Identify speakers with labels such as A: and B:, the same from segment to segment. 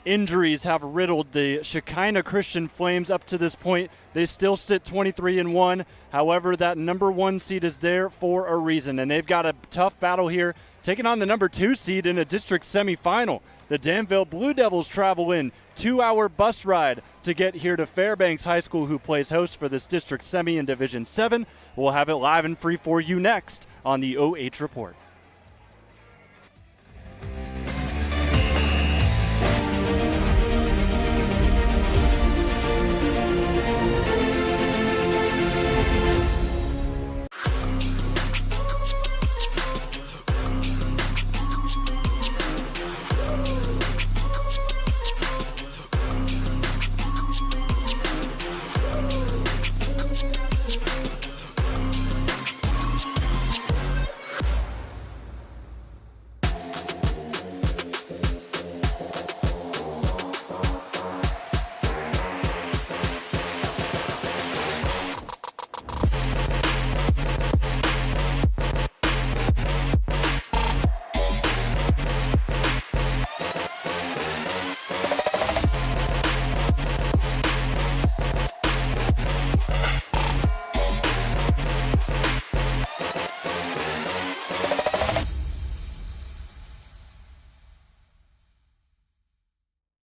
A: Injuries have riddled the Shekinah Christian Flames up to this point. They still sit 23-1. However, that number 1 seed is there for a reason, and they've got a tough battle here, taking on the number 2 seed in a district semifinal. The Danville Blue Devils travel in 2-hour bus ride to get here to Fairbanks High School, who plays host for this district semi in Division 7. We'll have it live and free for you next on the OH Report.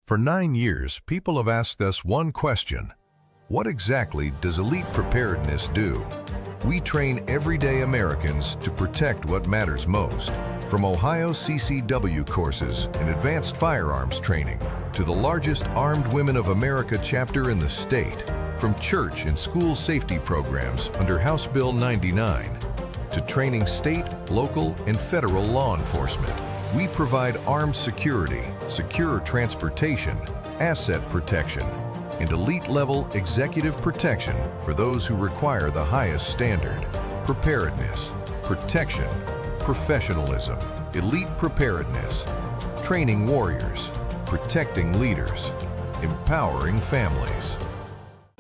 B: For 9 years, people have asked us one question: what exactly does elite preparedness do? We train everyday Americans to protect what matters most. From Ohio CCW courses and advanced firearms training to the largest Armed Women of America chapter in the state, from church and school safety programs under House Bill 99 to training state, local, and federal law enforcement. We provide armed security, secure transportation, asset protection, and elite-level executive protection for those who require the highest standard. Preparedness, protection, professionalism, elite preparedness, training warriors, protecting leaders, empowering families.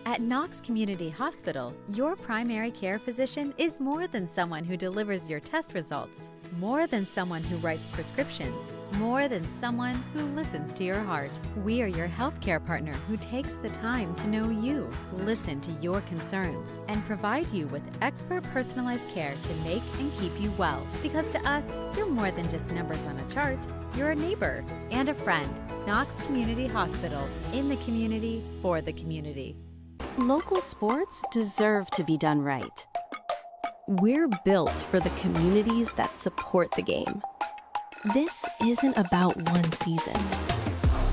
C: At Knox Community Hospital, your primary care physician is more than someone who delivers your test results, more than someone who writes prescriptions, more than someone who listens to your heart. We are your healthcare partner who takes the time to know you, listen to your concerns, and provide you with expert personalized care to make and keep you well. Because to us, you're more than just numbers on a chart. You're a neighbor and a friend. Knox Community Hospital, in the community, for the community.
D: Local sports deserve to be done right. We're built for the communities that support the game. This isn't about one season.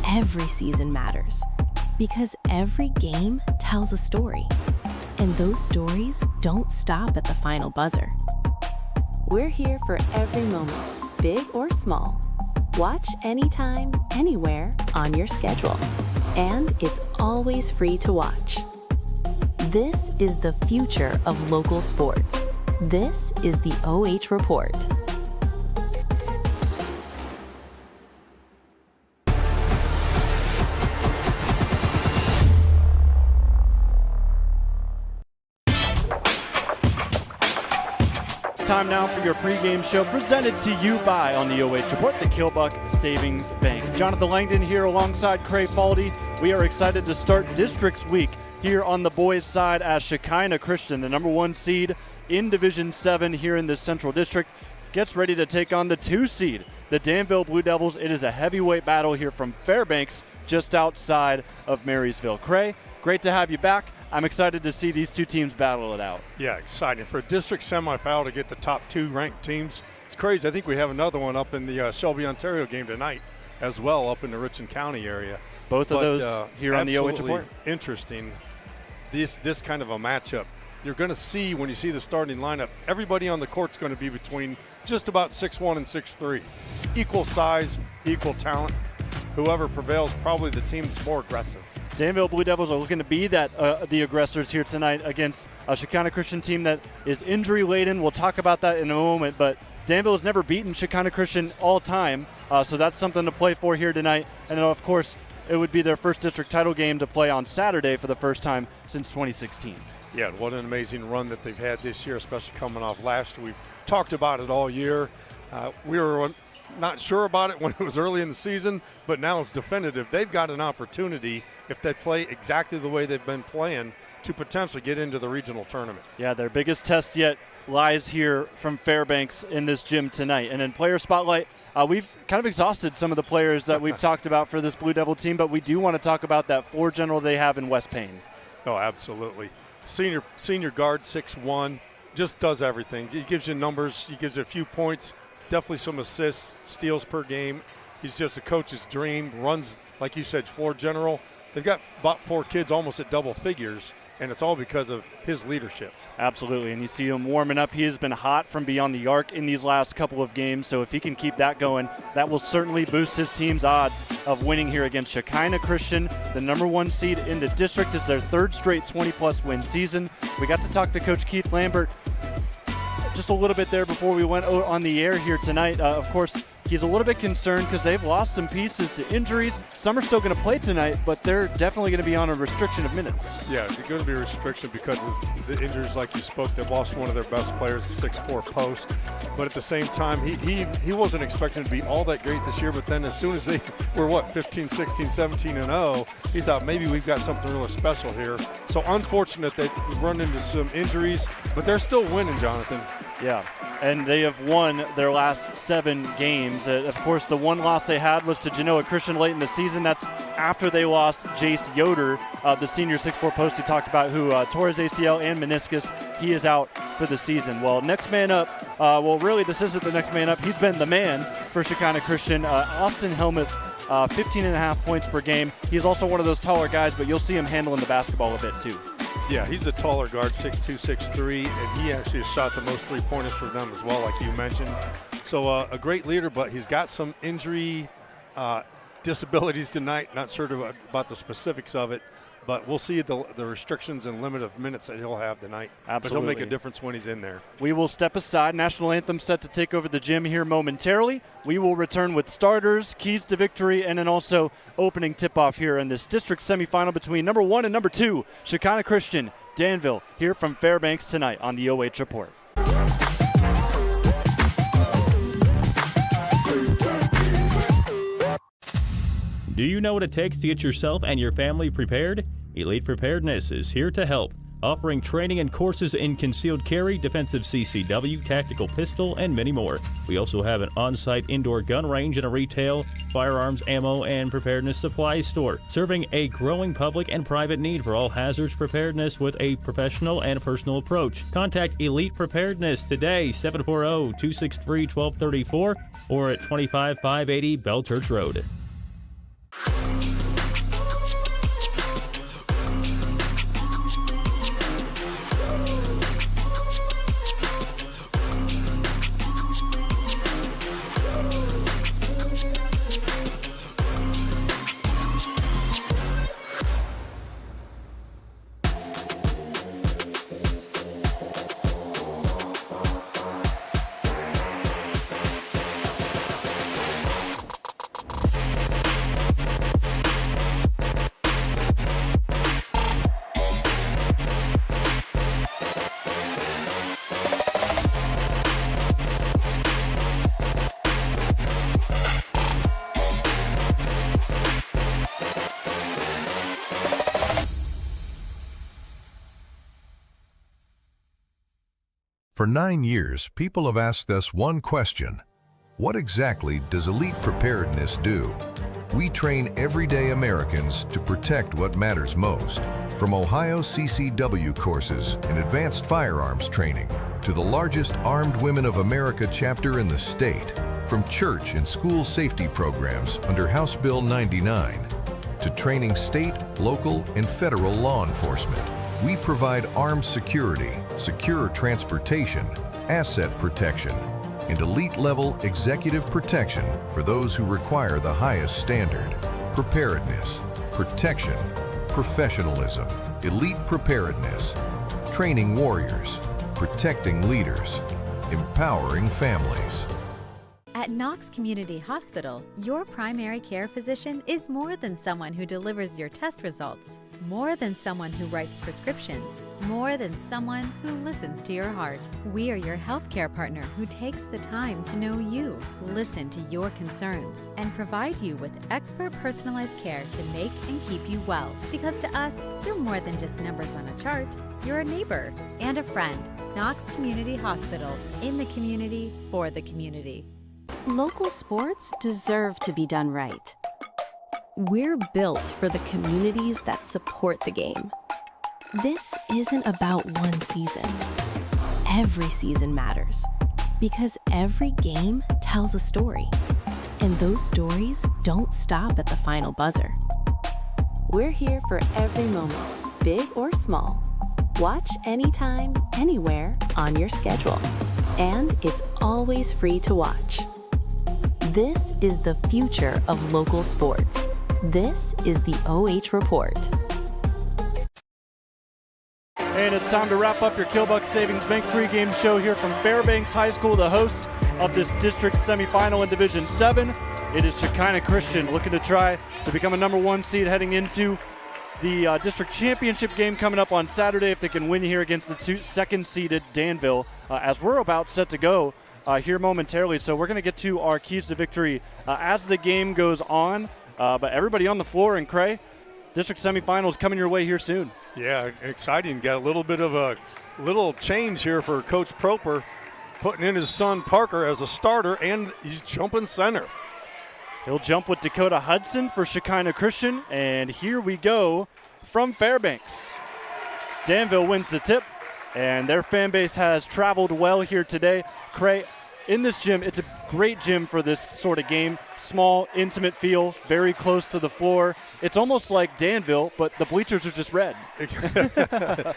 D: Every season matters because every game tells a story, and those stories don't stop at the final buzzer. We're here for every moment, big or small. Watch anytime, anywhere on your schedule, and it's always free to watch. This is the future of local sports. This is the OH Report.
A: It's time now for your pregame show presented to you by, on the OH Report, the Killbuck Savings Bank. Jonathan Langdon here alongside Craig Faldy. We are excited to start Districts Week here on the boys' side as Shekinah Christian, the number 1 seed in Division 7 here in the Central District, gets ready to take on the 2 seed, the Danville Blue Devils. It is a heavyweight battle here from Fairbanks, just outside of Marysville. Cray, great to have you back. I'm excited to see these two teams battle it out.
E: Yeah, exciting. For a district semifinal to get the top 2 ranked teams, it's crazy. I think we have another one up in the Shelby, Ontario game tonight as well, up in the Richland County area.
A: Both of those here on the OH Report.
E: Interesting, this kind of a matchup. You're going to see, when you see the starting lineup, everybody on the court's going to be between just about 6'1" and 6'3". Equal size, equal talent. Whoever prevails, probably the team that's more aggressive.
A: Danville Blue Devils are looking to be the aggressors here tonight against a Shekinah Christian team that is injury-laden. We'll talk about that in a moment, but Danville has never beaten Shekinah Christian all time, so that's something to play for here tonight. And then, of course, it would be their first district title game to play on Saturday for the first time since 2016.
E: Yeah, what an amazing run that they've had this year, especially coming off last year. We've talked about it all year. We were not sure about it when it was early in the season, but now it's definitive. They've got an opportunity, if they play exactly the way they've been playing, to potentially get into the regional tournament.
A: Yeah, their biggest test yet lies here from Fairbanks in this gym tonight. And in player spotlight, we've kind of exhausted some of the players that we've talked about for this Blue Devil team, but we do want to talk about that floor general they have in West Payne.
E: Oh, absolutely. Senior guard, 6'1", just does everything. He gives you numbers. He gives you a few points, definitely some assists, steals per game. He's just a coach's dream, runs, like you said, floor general. They've got about 4 kids almost at double figures, and it's all because of his leadership.
A: Absolutely, and you see him warming up. He has been hot from beyond the arc in these last couple of games, so if he can keep that going, that will certainly boost his team's odds of winning here against Shekinah Christian, the #1 seed in the district. It's their 3rd straight 20-plus win season. We got to talk to Coach Keith Lambert just a little bit there before we went on the air here tonight. Of course, he's a little bit concerned because they've lost some pieces to injuries. Some are still going to play tonight, but they're definitely going to be on a restriction of minutes.
E: Yeah, it's going to be a restriction because of the injuries like you spoke. They've lost one of their best players, a 6'4" post. But at the same time, he wasn't expecting to be all that great this year, but then as soon as they were, 15, 16, 17-0, he thought maybe we've got something really special here. So unfortunate they've run into some injuries, but they're still winning, Jonathan.
A: Yeah, and they have won their last 7 games. Of course, the one loss they had was to Genoa Christian late in the season. That's after they lost Jace Yoder, the senior 6'4" post we talked about, who tore his ACL and meniscus. He is out for the season. Well, next man up, really this isn't the next man up. He's been the man for Shekinah Christian. Austin Helmuth, 15.5 points per game. He's also one of those taller guys, but you'll see him handling the basketball a bit too.
E: Yeah, he's a taller guard, 6'2", 6'3", and he actually has shot the most three-pointers for them as well, like you mentioned. So a great leader, but he's got some injury disabilities tonight. Not sure about the specifics of it, but we'll see the restrictions and limit of minutes that he'll have tonight.
A: Absolutely.
E: But he'll make a difference when he's in there.
A: We will step aside. National anthem set to take over the gym here momentarily. We will return with starters, keys to victory, and then also opening tip-off here in this district semifinal between #1 and #2, Shekinah Christian, Danville, here from Fairbanks tonight on the OH Report.
F: Do you know what it takes to get yourself and your family prepared? Elite Preparedness is here to help, offering training and courses in concealed carry, defensive CCW, tactical pistol, and many more. We also have an on-site indoor gun range and a retail, firearms, ammo, and preparedness supply store, serving a growing public and private need for all hazards preparedness with a professional and personal approach. Contact Elite Preparedness today, 740-263-1234, or at 25580 Bell Church Road.
B: For 9 years, people have asked us one question: what exactly does Elite Preparedness do? We train everyday Americans to protect what matters most. From Ohio CCW courses and advanced firearms training to the largest Armed Women of America chapter in the state, from church and school safety programs under House Bill 99 to training state, local, and federal law enforcement. We provide armed security, secure transportation, asset protection, and elite-level executive protection for those who require the highest standard. Preparedness, protection, professionalism, elite preparedness, training warriors, protecting leaders, empowering families.
C: At Knox Community Hospital, your primary care physician is more than someone who delivers your test results. More than someone who writes prescriptions, more than someone who listens to your heart. We are your healthcare partner who takes the time to know you, listen to your concerns, and provide you with expert personalized care to make and keep you well. Because to us, you're more than just numbers on a chart. You're a neighbor and a friend. Knox Community Hospital, in the community, for the community.
D: Local sports deserve to be done right. We're built for the communities that support the game. This isn't about one season. Every season matters because every game tells a story, and those stories don't stop at the final buzzer. We're here for every moment, big or small. Watch anytime, anywhere on your schedule, and it's always free to watch. This is the future of local sports. This is the OH Report.
A: And it's time to wrap up your Killbuck Savings Bank pregame show here from Fairbanks High School, the host of this district semifinal in Division 7. It is Shekinah Christian looking to try to become a number 1 seed heading into the district championship game coming up on Saturday if they can win here against the second-seeded Danville, as we're about set to go here momentarily. So we're going to get to our keys to victory as the game goes on. But everybody on the floor, and Cray, district semifinals coming your way here soon.
E: Yeah, exciting. Got a little bit of a little change here for Coach Proper, putting in his son Parker as a starter, and he's jumping center.
A: He'll jump with Dakota Hudson for Shekinah Christian, and here we go from Fairbanks. Danville wins the tip, and their fan base has traveled well here today. Cray, in this gym, it's a great gym for this sort of game. Small, intimate feel, very close to the floor. It's almost like Danville, but the bleachers are just red.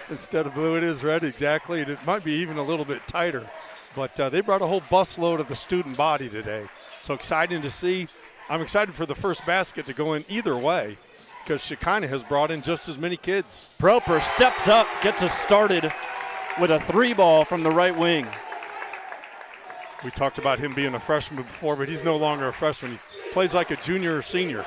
E: Instead of blue, it is red, exactly. And it might be even a little bit tighter. But they brought a whole busload of the student body today. So exciting to see. I'm excited for the first basket to go in either way because Shekinah has brought in just as many kids.
A: Proper steps up, gets us started with a 3-ball from the right wing.
E: We talked about him being a freshman before, but he's no longer a freshman. He plays like a junior or senior.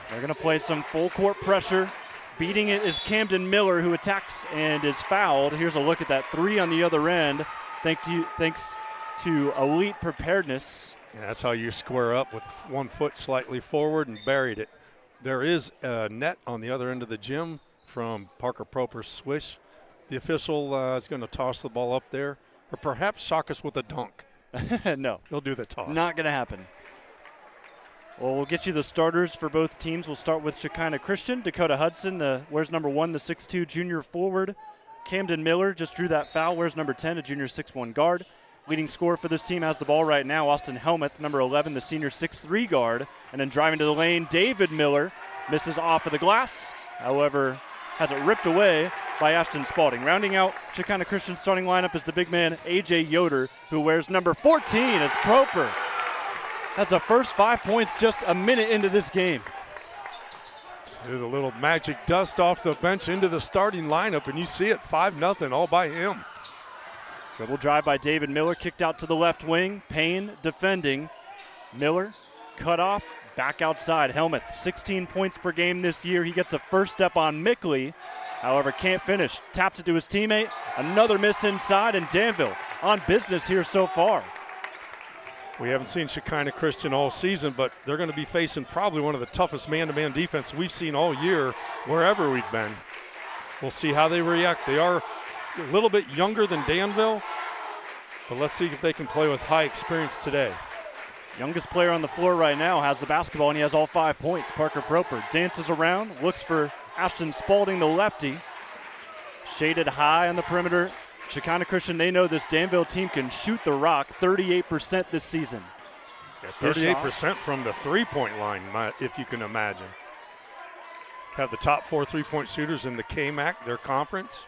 A: They're going to play some full court pressure. Beating it is Camden Miller, who attacks and is fouled. Here's a look at that 3 on the other end. Thanks to elite preparedness.
E: Yeah, that's how you square up with 1 foot slightly forward and buried it. There is a net on the other end of the gym from Parker Proper's swish. The official is going to toss the ball up there. Or perhaps shock us with a dunk.
A: No.
E: He'll do the toss.
A: Not going to happen. Well, we'll get you the starters for both teams. We'll start with Shekinah Christian. Dakota Hudson, where's number 1, the 6'2 junior forward. Camden Miller just drew that foul. Where's number 10, a junior 6'1 guard. Leading scorer for this team has the ball right now. Austin Helmuth, number 11, the senior 6'3 guard. And then driving to the lane, David Miller misses off of the glass. However, has it ripped away by Ashton Spalding. Rounding out Shekinah Christian's starting lineup is the big man, A.J. Yoder, who wears number 14 as Proper. Has the first 5 points just a minute into this game.
E: There's a little magic dust off the bench into the starting lineup, and you see it 5-0 all by him.
A: Dribble drive by David Miller, kicked out to the left wing. Payne defending. Miller cut off, back outside. Helmuth, 16 points per game this year. He gets a first step on Mickley. However, can't finish. Taps it to his teammate. Another miss inside, and Danville on business here so far.
E: We haven't seen Shekinah Christian all season, but they're going to be facing probably one of the toughest man-to-man defense we've seen all year, wherever we've been. We'll see how they react. They are a little bit younger than Danville, but let's see if they can play with high experience today.
A: Youngest player on the floor right now has the basketball, and he has all 5 points. Parker Proper dances around, looks for Ashton Spalding, the lefty. Shaded high on the perimeter. Shekinah Christian, they know this Danville team can shoot the rock 38% this season.
E: Yeah, 38% from the three-point line, if you can imagine. Have the top 4 three-point shooters in the KMAC, their conference.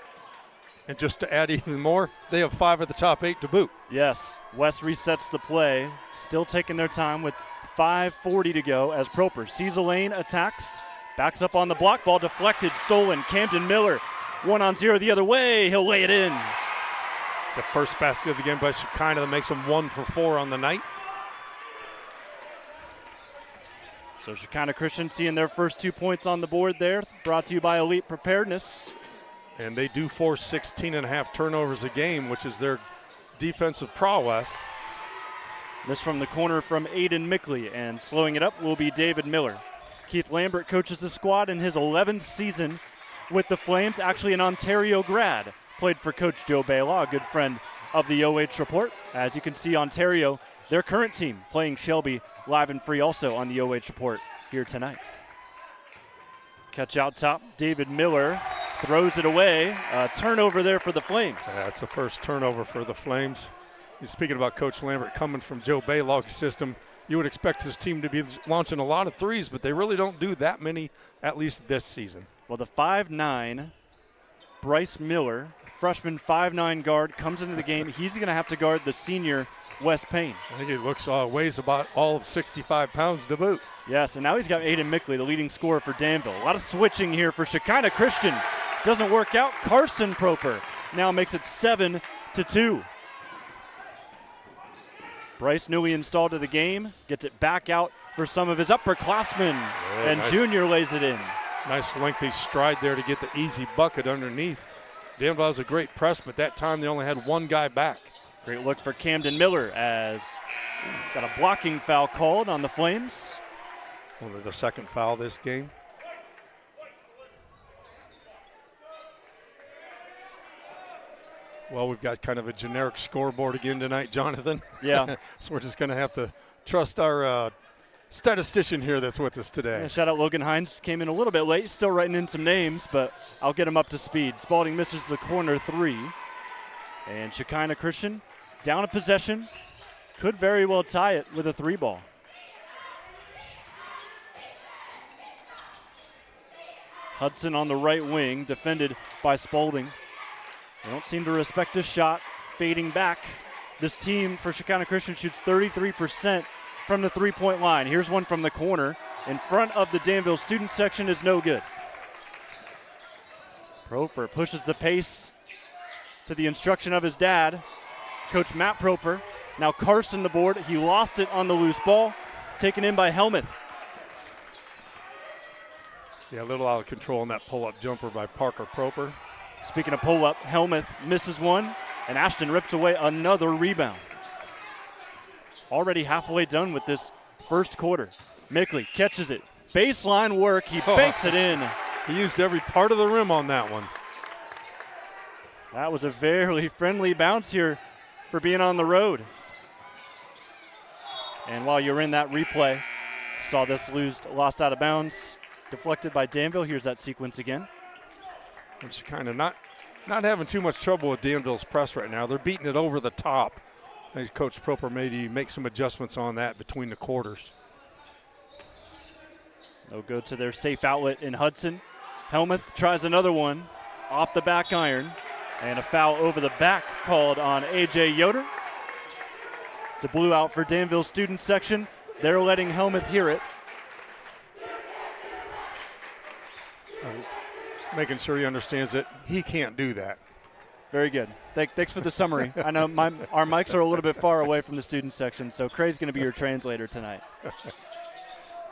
E: And just to add even more, they have 5 of the top 8 to boot.
A: Yes, West resets the play. Still taking their time with 5:40 to go as Proper sees a lane, attacks, backs up on the block, ball deflected, stolen. Camden Miller, 1-on-0 the other way. He'll lay it in.
E: It's the first basket of the game by Shekinah that makes them 1 for 4 on the night.
A: So Shekinah Christian seeing their first 2 points on the board there, brought to you by Elite Preparedness.
E: And they do force 16.5 turnovers a game, which is their defensive prowess.
A: This from the corner from Aiden Mickley, and slowing it up will be David Miller. Keith Lambert coaches the squad in his 11th season with the Flames, actually an Ontario grad. Played for Coach Joe Baylaw, a good friend of the OH Report. As you can see, Ontario, their current team, playing Shelby live and free also on the OH Report here tonight. Catch out top, David Miller throws it away. A turnover there for the Flames.
E: That's the first turnover for the Flames. Speaking about Coach Lambert coming from Joe Baylog's system, you would expect his team to be launching a lot of threes, but they really don't do that many, at least this season.
A: Well, the 5'9", Bryce Miller, freshman 5'9" guard, comes into the game. He's going to have to guard the senior Wes Payne.
E: I think he weighs about all of 65 pounds to boot.
A: Yes, and now he's got Aiden Mickley, the leading scorer for Danville. A lot of switching here for Shekinah Christian. Doesn't work out. Carson Proper now makes it 7-2. Bryce, newly installed to the game, gets it back out for some of his upperclassmen, and nice. Junior lays it in.
E: Nice lengthy stride there to get the easy bucket underneath. Danville has a great press, but that time they only had one guy back.
A: Great look for Camden Miller as got a blocking foul called on the Flames.
E: Only the second foul this game. Well, we've got kind of a generic scoreboard again tonight, Jonathan.
A: Yeah.
E: So we're just going to have to trust our statistician here that's with us today.
A: Yeah, shout out Logan Hines. Came in a little bit late, still writing in some names, but I'll get him up to speed. Spalding misses the corner three. And Shekinah Christian down a possession. Could very well tie it with a three ball. Hudson on the right wing, defended by Spalding. They don't seem to respect his shot. Fading back. This team for Shekinah Christian shoots 33% from the three-point line. Here's one from the corner. In front of the Danville student section is no good. Proper pushes the pace to the instruction of his dad, Coach Matt Proper. Now Carson the board. He lost it on the loose ball. Taken in by Helmuth.
E: Yeah, a little out of control in that pull-up jumper by Parker Proper.
A: Speaking of pull-up, Helmuth misses one, and Ashton rips away another rebound. Already halfway done with this first quarter. Mickley catches it. Baseline work. He banks it in.
E: He used every part of the rim on that one.
A: That was a very friendly bounce here for being on the road. And while you're in that replay, saw this lost out of bounds. Deflected by Danville. Here's that sequence again.
E: Which kind of not having too much trouble with Danville's press right now. They're beating it over the top. I think Coach Proper maybe make some adjustments on that between the quarters.
A: They'll go to their safe outlet in Hudson. Helmuth tries another one off the back iron. And a foul over the back called on A.J. Yoder. It's a blue out for Danville student section. They're letting Helmuth hear it.
E: Making sure he understands that he can't do that.
A: Very good. Thanks for the summary. I know our mics are a little bit far away from the student section, so Cray's going to be your translator tonight.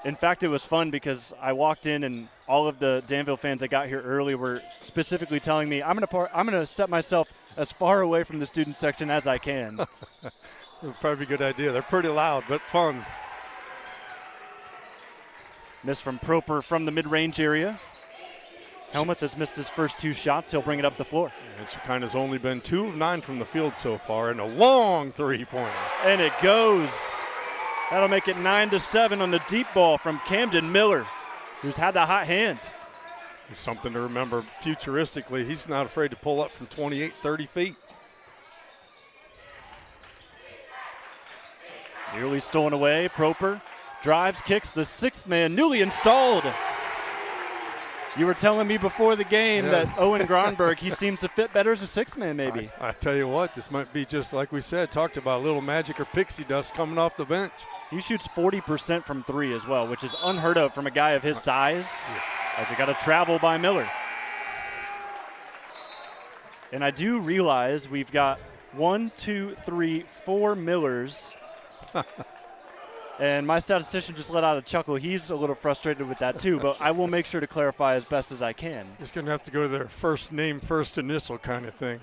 A: In fact, it was fun because I walked in and all of the Danville fans that got here early were specifically telling me, I'm going to set myself as far away from the student section as I can.
E: It's probably a good idea. They're pretty loud, but fun.
A: Miss from Proper from the mid-range area. Helmuth has missed his first two shots. He'll bring it up the floor.
E: And Shekinah's only been 2 of 9 from the field so far, and a long three-pointer.
A: And it goes. That'll make it 9-7 on the deep ball from Camden Miller, who's had the hot hand.
E: It's something to remember futuristically. He's not afraid to pull up from 28, 30 feet.
A: Nearly stolen away. Proper drives, kicks, the sixth man, newly installed. You were telling me before the game that Owen Gronberg, he seems to fit better as a sixth man maybe.
E: I tell you what, this might be just like we said, talked about a little magic or pixie dust coming off the bench.
A: He shoots 40% from three as well, which is unheard of from a guy of his size. As he got a travel by Miller. And I do realize we've got 4 Millers And my statistician just let out a chuckle. He's a little frustrated with that too, but I will make sure to clarify as best as I can.
E: Just going to have to go to their first name, first initial kind of thing.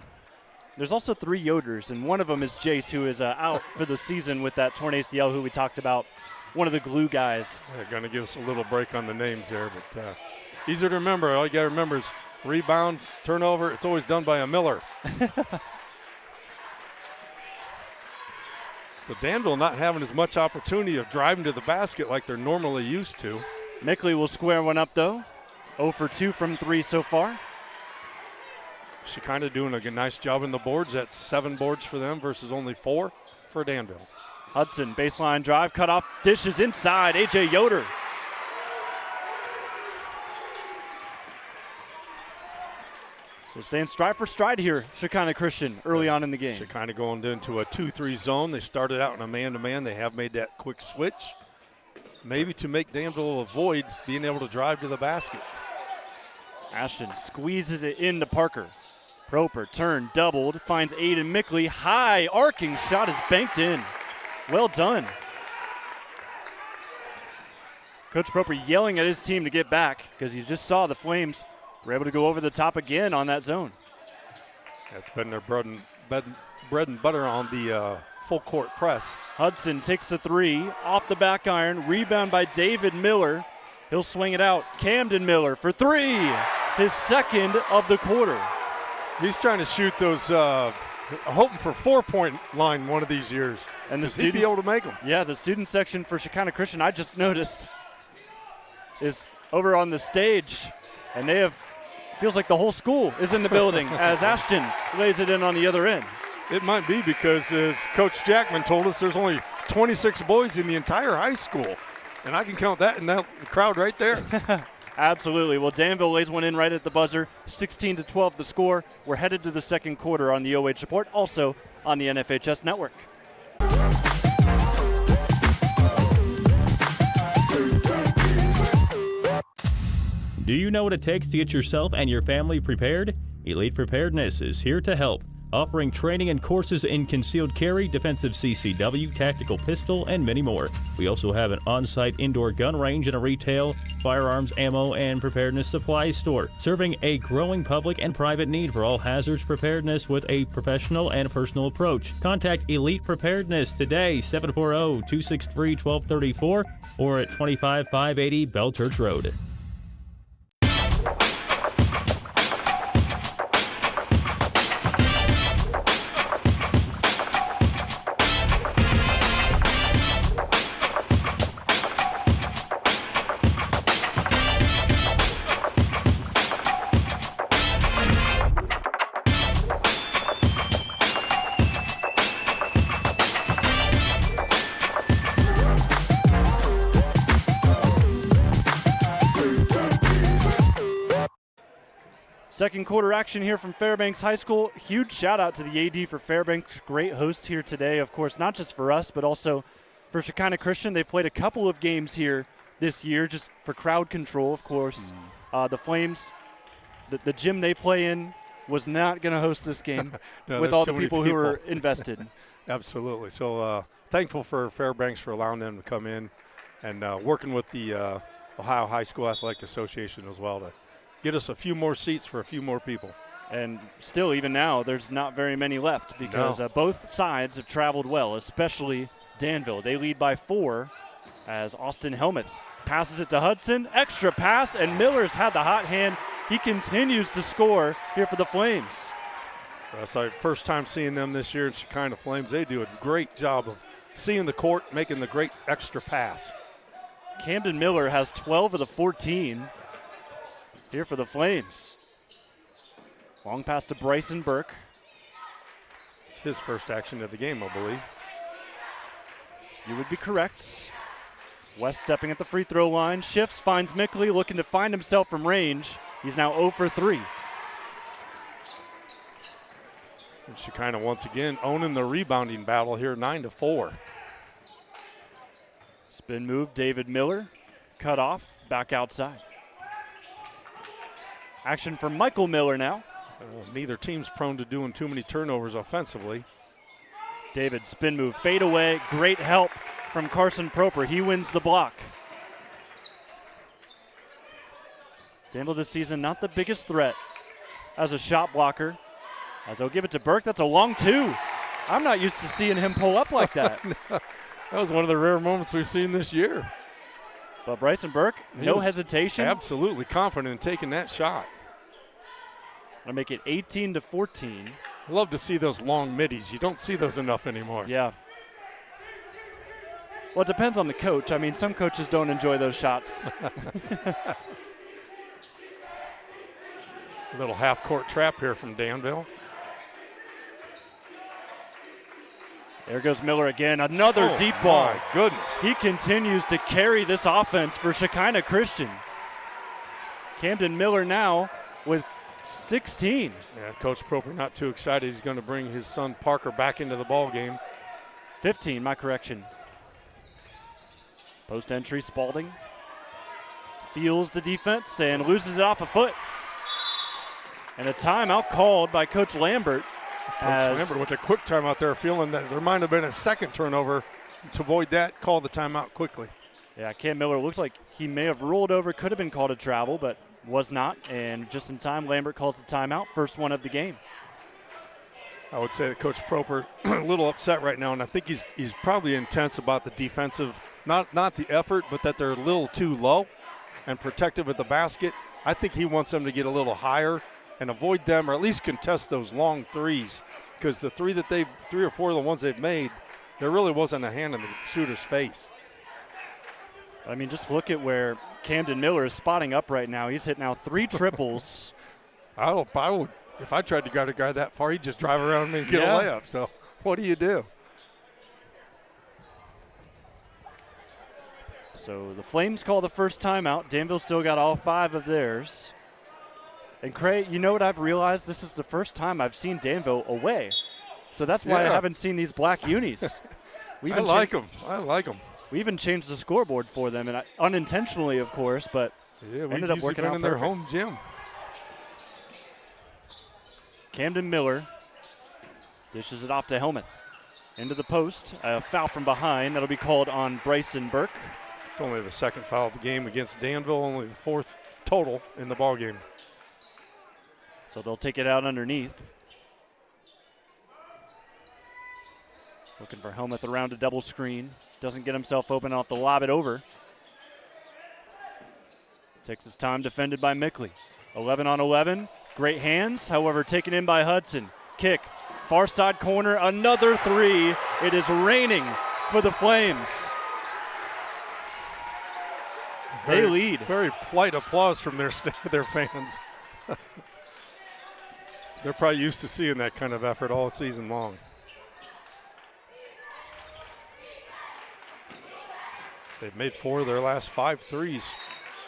A: There's also 3 Yoders, and one of them is Jace, who is out for the season with that torn ACL, who we talked about, one of the glue guys.
E: They're going to give us a little break on the names there, but easier to remember. All you got to remember is rebounds, turnover, it's always done by a Miller. So Danville not having as much opportunity of driving to the basket like they're normally used to.
A: Mickley will square one up, though. 0 for 2 from 3 so far.
E: Shekinah doing a nice job in the boards. That's 7 boards for them versus only 4 for Danville.
A: Hudson, baseline drive, cut off, dishes inside, A.J. Yoder. So staying stride for stride here, Shekinah Christian, early on in the game.
E: Shekinah going into a 2-3 zone. They started out in a man-to-man. They have made that quick switch, maybe to make Danville avoid being able to drive to the basket.
A: Ashton squeezes it into Parker. Proper turn doubled, finds Aiden Mickley. High arcing shot is banked in. Well done. Coach Proper yelling at his team to get back because he just saw the Flames were able to go over the top again on that zone.
E: That's been their bread and butter on the full court press.
A: Hudson takes the 3 off the back iron. Rebound by David Miller. He'll swing it out. Camden Miller for 3. His second of the quarter.
E: He's trying to shoot those, hoping for 4-point line one of these years.
A: And the
E: he'd be able to make them.
A: Yeah, the student section for Shekinah Christian, I just noticed, is over on the stage. And they have, feels like the whole school is in the building as Ashton lays it in on the other end.
E: It might be because, as Coach Jackman told us, there's only 26 boys in the entire high school. And I can count that in that crowd right there.
A: Absolutely. Well, Danville lays one in right at the buzzer. 16-12 the score. We're headed to the second quarter on the OH Report, also on the NFHS Network.
F: Do you know what it takes to get yourself and your family prepared? Elite Preparedness is here to help, offering training and courses in concealed carry, defensive CCW, tactical pistol, and many more. We also have an on-site indoor gun range and a retail, firearms, ammo, and preparedness supplies store, serving a growing public and private need for all hazards preparedness with a professional and personal approach. Contact Elite Preparedness today, 740-263-1234, or at 25580 Bell Church Road.
A: Second quarter action here from Fairbanks High School. Huge shout out to the AD for Fairbanks. Great host here today, of course, not just for us, but also for Shekinah Christian. They've played a couple of games here this year just for crowd control, of course. The Flames, the gym they play in was not going to host this game
E: No,
A: with all the people who were invested.
E: Absolutely. So thankful for Fairbanks for allowing them to come in and working with the Ohio High School Athletic Association as well to get us a few more seats for a few more people.
A: And still, even now, there's not very many left because both sides have traveled well, especially Danville. They lead by 4 as Austin Helmuth passes it to Hudson. Extra pass, and Miller's had the hot hand. He continues to score here for the Flames.
E: That's our first time seeing them this year in Shekinah Flames. They do a great job of seeing the court, making the great extra pass.
A: Camden Miller has 12 of the 14 here for the Flames. Long pass to Bryson Burke.
E: It's his first action of the game, I believe.
A: You would be correct. West stepping at the free throw line. Shifts, finds Mickley, looking to find himself from range. He's now 0 for 3.
E: And Shekinah once again owning the rebounding battle here, 9-4.
A: Spin move, David Miller. Cut off, back outside. Action for Michael Miller now.
E: Neither team's prone to doing too many turnovers offensively.
A: David spin move, fade away, great help from Carson Proper. He wins the block. Danville this season not the biggest threat as a shot blocker. As they'll give it to Burke. That's a long two. I'm not used to seeing him pull up like that.
E: That was one of the rare moments we've seen this year.
A: But Bryson Burke, no hesitation.
E: Absolutely confident in taking that shot.
A: Gonna make it 18-14.
E: I love to see those long middies. You don't see those enough anymore.
A: Yeah. Well, it depends on the coach. I mean, some coaches don't enjoy those shots.
E: A little half-court trap here from Danville.
A: There goes Miller again. Another deep ball.
E: My goodness.
A: He continues to carry this offense for Shekinah Christian. Camden Miller now with 16.
E: Yeah, Coach Proper not too excited. He's going to bring his son Parker back into the ball game.
A: 15, my correction. Post entry, Spalding feels the defense and loses it off a foot. And a timeout called by Coach Lambert.
E: Coach Lambert with a quick timeout there, feeling that there might have been a second turnover. To avoid that, call the timeout quickly.
A: Yeah, Cam Miller looks like he may have rolled over, could have been called a travel, but was not. And just in time, Lambert calls the timeout, first one of the game.
E: I would say that Coach Proper a little upset right now, and I think he's probably intense about the defensive, not the effort, but that they're a little too low and protective at the basket. I think he wants them to get a little higher and avoid them, or at least contest those long threes, because the three or four of the ones they've made, there really wasn't a hand in the shooter's face.
A: I mean, just look at where Camden Miller is spotting up right now. He's hit now 3 triples.
E: I would, if I tried to guard a guy that far, he'd just drive around me and get a layup. So what do you do?
A: So the Flames call the first timeout. Danville still got all 5 of theirs. And Craig, you know what I've realized? This is the first time I've seen Danville away. So that's why I haven't seen these black unis.
E: I like them. I like them.
A: We even changed the scoreboard for them, and unintentionally, of course, but ended up working out
E: in their home gym.
A: Camden Miller dishes it off to Helmuth. Into the post. A foul from behind. That'll be called on Bryson Burke.
E: It's only the second foul of the game against Danville, only the 4th total in the ball game.
A: So they'll take it out underneath. Looking for Helmuth around a double screen. Doesn't get himself open, off the lob it over. Takes his time, defended by Mickley. 11 on 11. Great hands, however, taken in by Hudson. Kick, far side corner, another 3. It is raining for the Flames. They lead.
E: Very polite applause from their fans. They're probably used to seeing that kind of effort all season long. They've made 4 of their last 5 threes.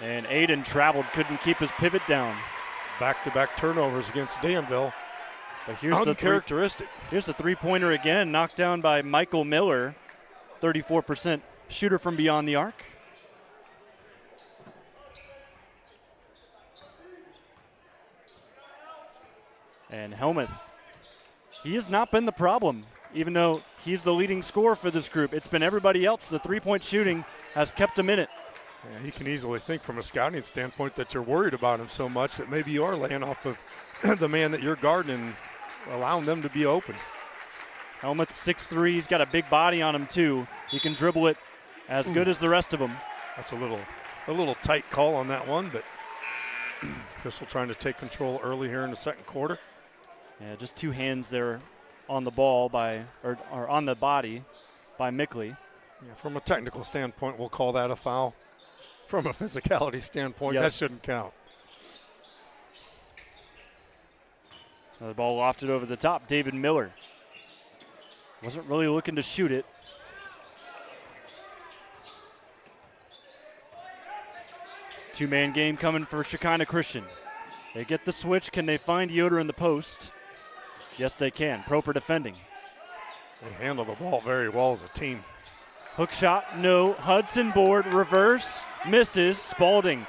A: And Aiden traveled, couldn't keep his pivot down.
E: Back-to-back turnovers against Danville.
A: But here's
E: uncharacteristic.
A: Here's the three-pointer again, knocked down by Michael Miller. 34% shooter from beyond the arc. And Helmuth, he has not been the problem, even though he's the leading scorer for this group. It's been everybody else. The three-point shooting has kept him in it.
E: Yeah, you can easily think from a scouting standpoint that you're worried about him so much that maybe you are laying off of the man that you're guarding and allowing them to be open.
A: Helmuth 6'3", he's got a big body on him too. He can dribble it as good as the rest of them.
E: That's a little tight call on that one, but Official trying to take control early here in the second quarter.
A: Yeah, just 2 hands there on the ball or on the body by Mickley.
E: Yeah, from a technical standpoint, we'll call that a foul. From a physicality standpoint, that shouldn't count.
A: The ball lofted over the top. David Miller wasn't really looking to shoot it. Two-man game coming for Shekinah Christian. They get the switch. Can they find Yoder in the post? Yes, they can. Proper defending.
E: They handle the ball very well as a team.
A: Hook shot, no. Hudson board, reverse, misses. Spalding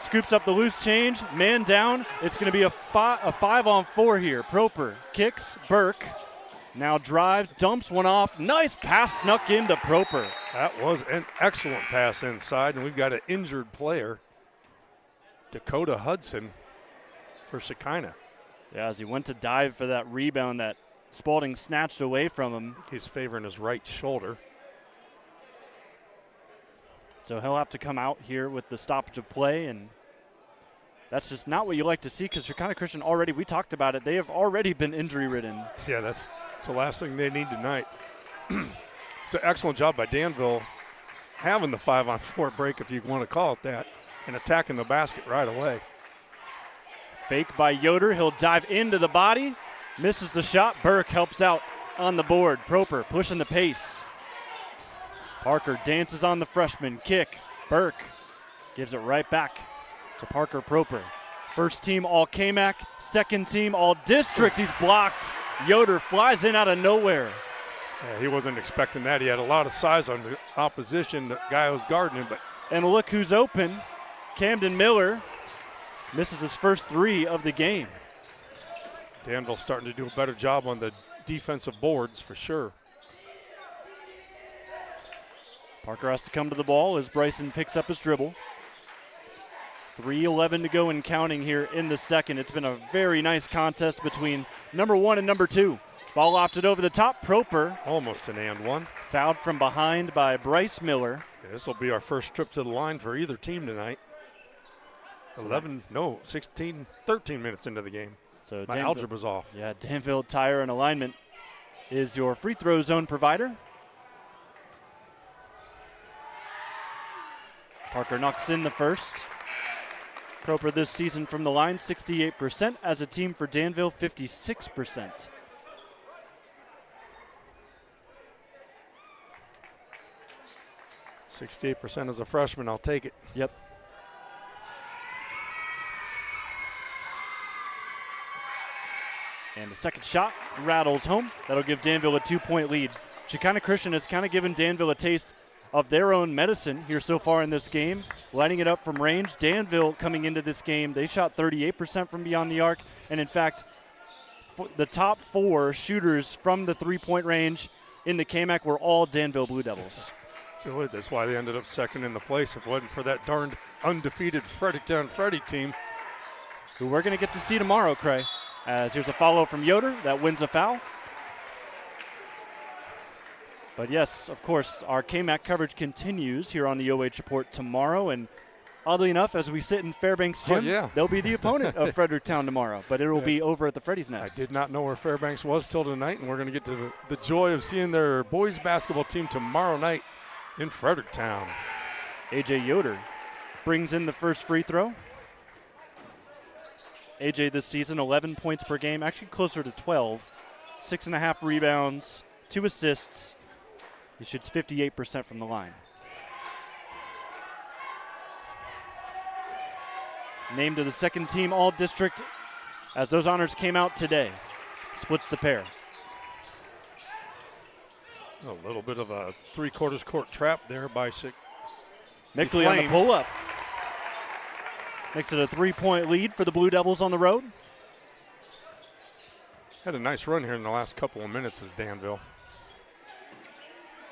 A: scoops up the loose change, man down. It's going to be a 5-on-4 here. Proper kicks, Burke Now drives, dumps one off. Nice pass snuck into Proper.
E: That was an excellent pass inside, and we've got an injured player, Dakota Hudson, for Shekinah.
A: Yeah, as he went to dive for that rebound that Spalding snatched away from him.
E: He's favoring his right shoulder.
A: So he'll have to come out here with the stoppage of play, and that's just not what you like to see because Shekinah Christian already, we talked about it, they have already been injury-ridden.
E: Yeah, that's the last thing they need tonight. It's an excellent job by Danville having the 5-on-4 break, if you want to call it that, and attacking the basket right away.
A: Fake by Yoder. He'll dive into the body. Misses the shot. Burke helps out on the board. Proper pushing the pace. Parker dances on the freshman. Kick. Burke gives it right back to Parker Proper. First team all KMAC. Second team all district. He's blocked. Yoder flies in out of nowhere.
E: Yeah, he wasn't expecting that. He had a lot of size on the opposition, the guy who was guarding him.
A: And look who's open. Camden Miller misses his first 3 of the game.
E: Danville's starting to do a better job on the defensive boards for sure.
A: Parker has to come to the ball as Bryson picks up his dribble. 3:11 to go and counting here in the second. It's been a very nice contest between number 1 and number 2. Ball lofted over the top. Proper.
E: Almost an and one.
A: Fouled from behind by Bryce Miller.
E: Yeah, this will be our first trip to the line for either team tonight. 13 minutes into the game.
A: So
E: my algebra's off.
A: Yeah, Danville Tire and Alignment is your free throw zone provider. Parker knocks in the first. Proper this season from the line, 68%. As a team for Danville, 56%.
E: %68% as a freshman, I'll take it.
A: Yep. And the second shot rattles home. That'll give Danville a 2-point lead. Shekinah Christian has kind of given Danville a taste of their own medicine here so far in this game, lighting it up from range. Danville coming into this game, they shot 38% from beyond the arc. And in fact, the top 4 shooters from the 3-point range in the KMAC were all Danville Blue Devils.
E: That's why they ended up second in the place. If it wasn't for that darned undefeated Fredericktown Freddy team,
A: who we're going to get to see tomorrow, Cray. As here's a follow from Yoder that wins a foul. But yes, of course, our KMAC coverage continues here on the OH Report tomorrow. And oddly enough, as we sit in Fairbanks Gym, they'll be the opponent of Fredericktown tomorrow. But it will be over at the Freddy's Nest.
E: I did not know where Fairbanks was till tonight, and we're going to get to the joy of seeing their boys basketball team tomorrow night in Fredericktown.
A: A.J. Yoder brings in the first free throw. A.J. this season, 11 points per game, actually closer to 12. 6.5 rebounds, 2 assists. He shoots 58% from the line. Named to the second team All-District as those honors came out today. Splits the pair.
E: A little bit of a three-quarters court trap there by
A: Mickley on the pull-up. Makes it a 3-point lead for the Blue Devils on the road.
E: Had a nice run here in the last couple of minutes as Danville.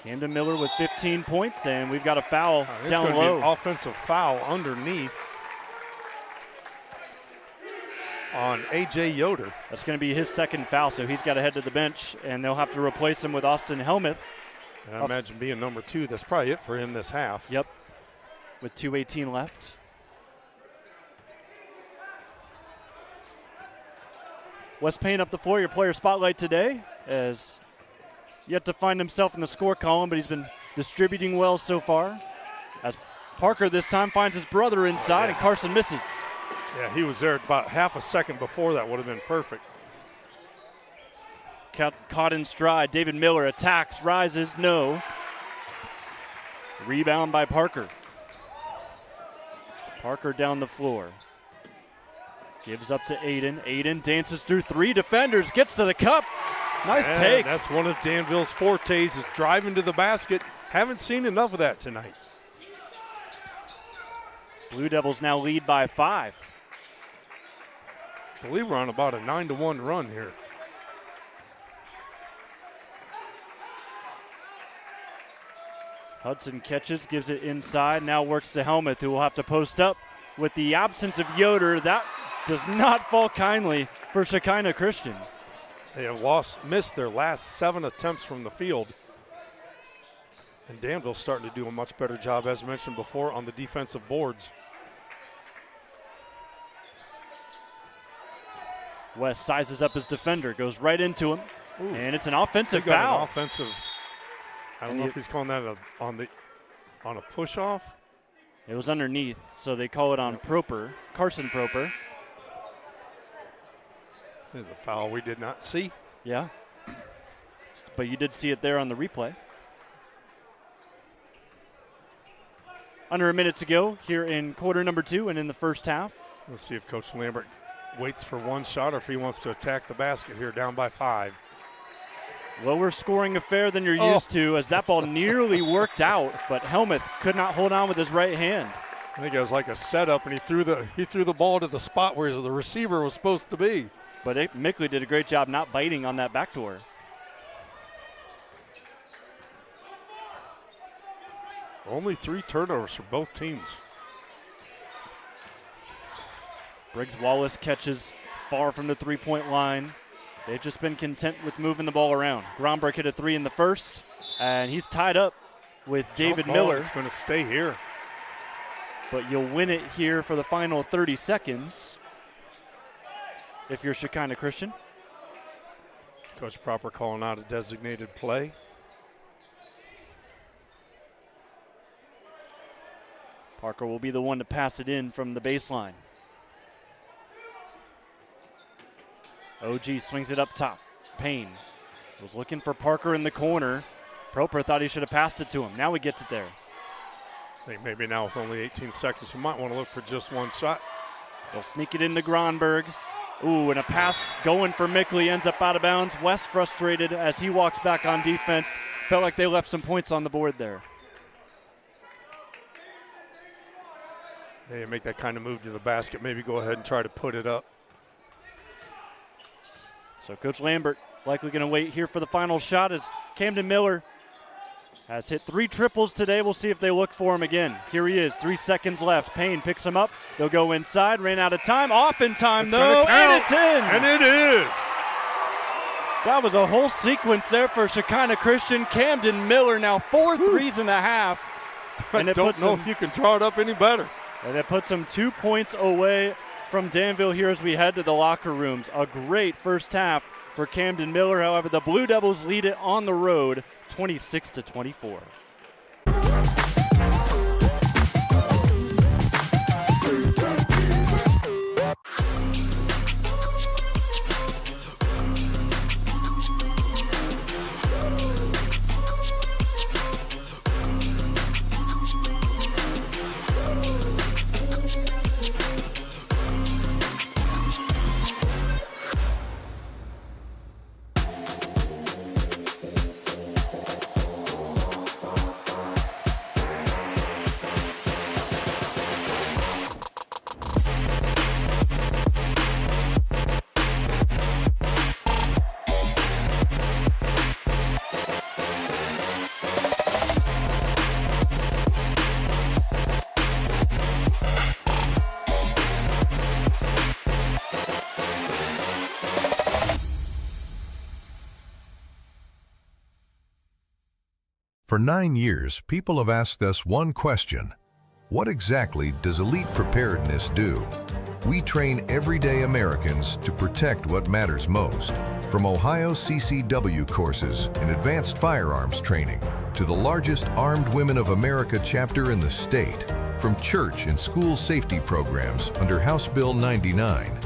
A: Camden Miller with 15 points, and we've got a foul
E: It's
A: down
E: going to
A: low.
E: be an offensive foul underneath on A.J. Yoder.
A: That's going to be his second foul, so he's got to head to the bench, and they'll have to replace him with Austin Helmuth.
E: And I imagine being number 2, that's probably it for him this half.
A: Yep, with 2:18 left. Wes Payne up the floor, your player spotlight today, as yet to find himself in the score column, but he's been distributing well so far. As Parker this time finds his brother inside, and Carson misses.
E: Yeah, he was there about half a second before that would have been perfect.
A: Caught in stride. David Miller attacks, rises, no. Rebound by Parker. Parker down the floor. Gives up to Aiden. Aiden dances through 3 defenders, gets to the cup. Nice take.
E: That's one of Danville's fortes, is driving to the basket. Haven't seen enough of that tonight.
A: Blue Devils now lead by 5.
E: I believe we're on about a 9-1 run here.
A: Hudson catches, gives it inside, now works to Helmuth, who will have to post up. With the absence of Yoder, that does not fall kindly for Shekinah Christian.
E: They have missed their last 7 attempts from the field. And Danville's starting to do a much better job, as mentioned before, on the defensive boards.
A: West sizes up his defender, goes right into him, and it's an offensive
E: They got
A: foul.
E: An offensive. I don't know if he's calling that on a push-off.
A: It was underneath, so they call it on Proper, Carson Proper.
E: There's a foul we did not see.
A: Yeah, but you did see it there on the replay. Under a minute to go here in quarter number 2 and in the first half.
E: We'll see if Coach Lambert waits for one shot or if he wants to attack the basket here, down by 5.
A: Lower scoring affair than you're used to, as that ball nearly worked out, but Helmuth could not hold on with his right hand.
E: I think it was like a setup, and he threw the ball to the spot where the receiver was supposed to be.
A: But Mickley did a great job not biting on that backdoor.
E: Only 3 turnovers for both teams.
A: Briggs Wallace catches far from the three-point line. They've just been content with moving the ball around. Gromberg hit a 3 in the first, and he's tied up with David Miller.
E: It's going to stay here.
A: But you'll win it here for the final 30 seconds if you're Shekinah Christian.
E: Coach Proper calling out a designated play.
A: Parker will be the one to pass it in from the baseline. OG swings it up top. Payne was looking for Parker in the corner. Proper thought he should have passed it to him. Now he gets it there.
E: I think maybe now with only 18 seconds, you might want to look for just one shot.
A: They'll sneak it into Gronberg. Ooh, and a pass going for Mickley ends up out of bounds. West frustrated as he walks back on defense. Felt like they left some points on the board there.
E: Hey, make that kind of move to the basket. Maybe go ahead and try to put it up.
A: So Coach Lambert likely going to wait here for the final shot as Camden Miller has hit 3 triples today. We'll see if they look for him again. Here he is, 3 seconds left. Payne picks him up. They'll go inside. Ran out of time. Off in time, though, and it's in.
E: And it is.
A: That was a whole sequence there for Shekinah Christian. Camden Miller now 4 threes in the half.
E: And I don't know if you can draw it up any better.
A: And it puts them 2 points away from Danville here as we head to the locker rooms. A great first half for Camden Miller. However, the Blue Devils lead it on the road, 26-24.
B: For 9 years, people have asked us one question. What exactly does Elite Preparedness do? We train everyday Americans to protect what matters most. From Ohio CCW courses and advanced firearms training to the largest Armed Women of America chapter in the state, from church and school safety programs under House Bill 99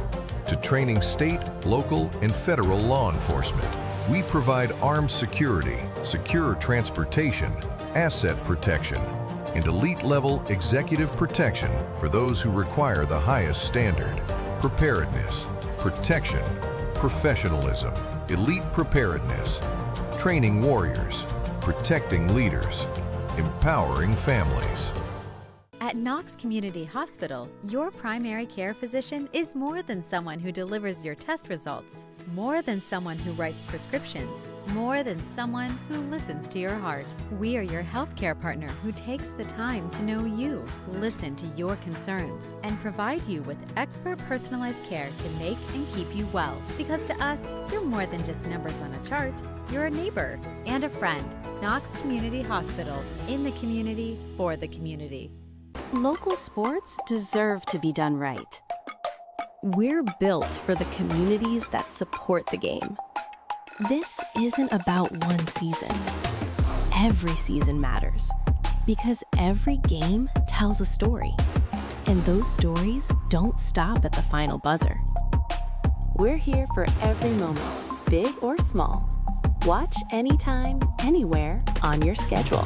B: to training state, local, and federal law enforcement. We provide armed security, secure transportation, asset protection, and elite-level executive protection for those who require the highest standard. Preparedness, protection, professionalism, elite preparedness, training warriors, protecting leaders, empowering families.
C: At Knox Community Hospital, your primary care physician is more than someone who delivers your test results. more than someone who writes prescriptions, more than someone who listens to your heart. We are your healthcare partner who takes the time to know you, listen to your concerns, and provide you with expert personalized care to make and keep you well. Because to us, you're more than just numbers on a chart. You're a neighbor and a friend. Knox Community Hospital, in the community, for the community.
D: Local sports deserve to be done right. We're built for the communities that support the game. This isn't about one season. Every season matters because every game tells a story, and those stories don't stop at the final buzzer. We're here for every moment, big or small. Watch anytime, anywhere on your schedule,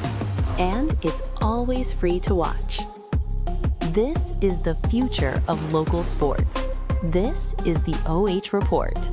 D: and it's always free to watch. This is the future of local sports. This is the OH Report.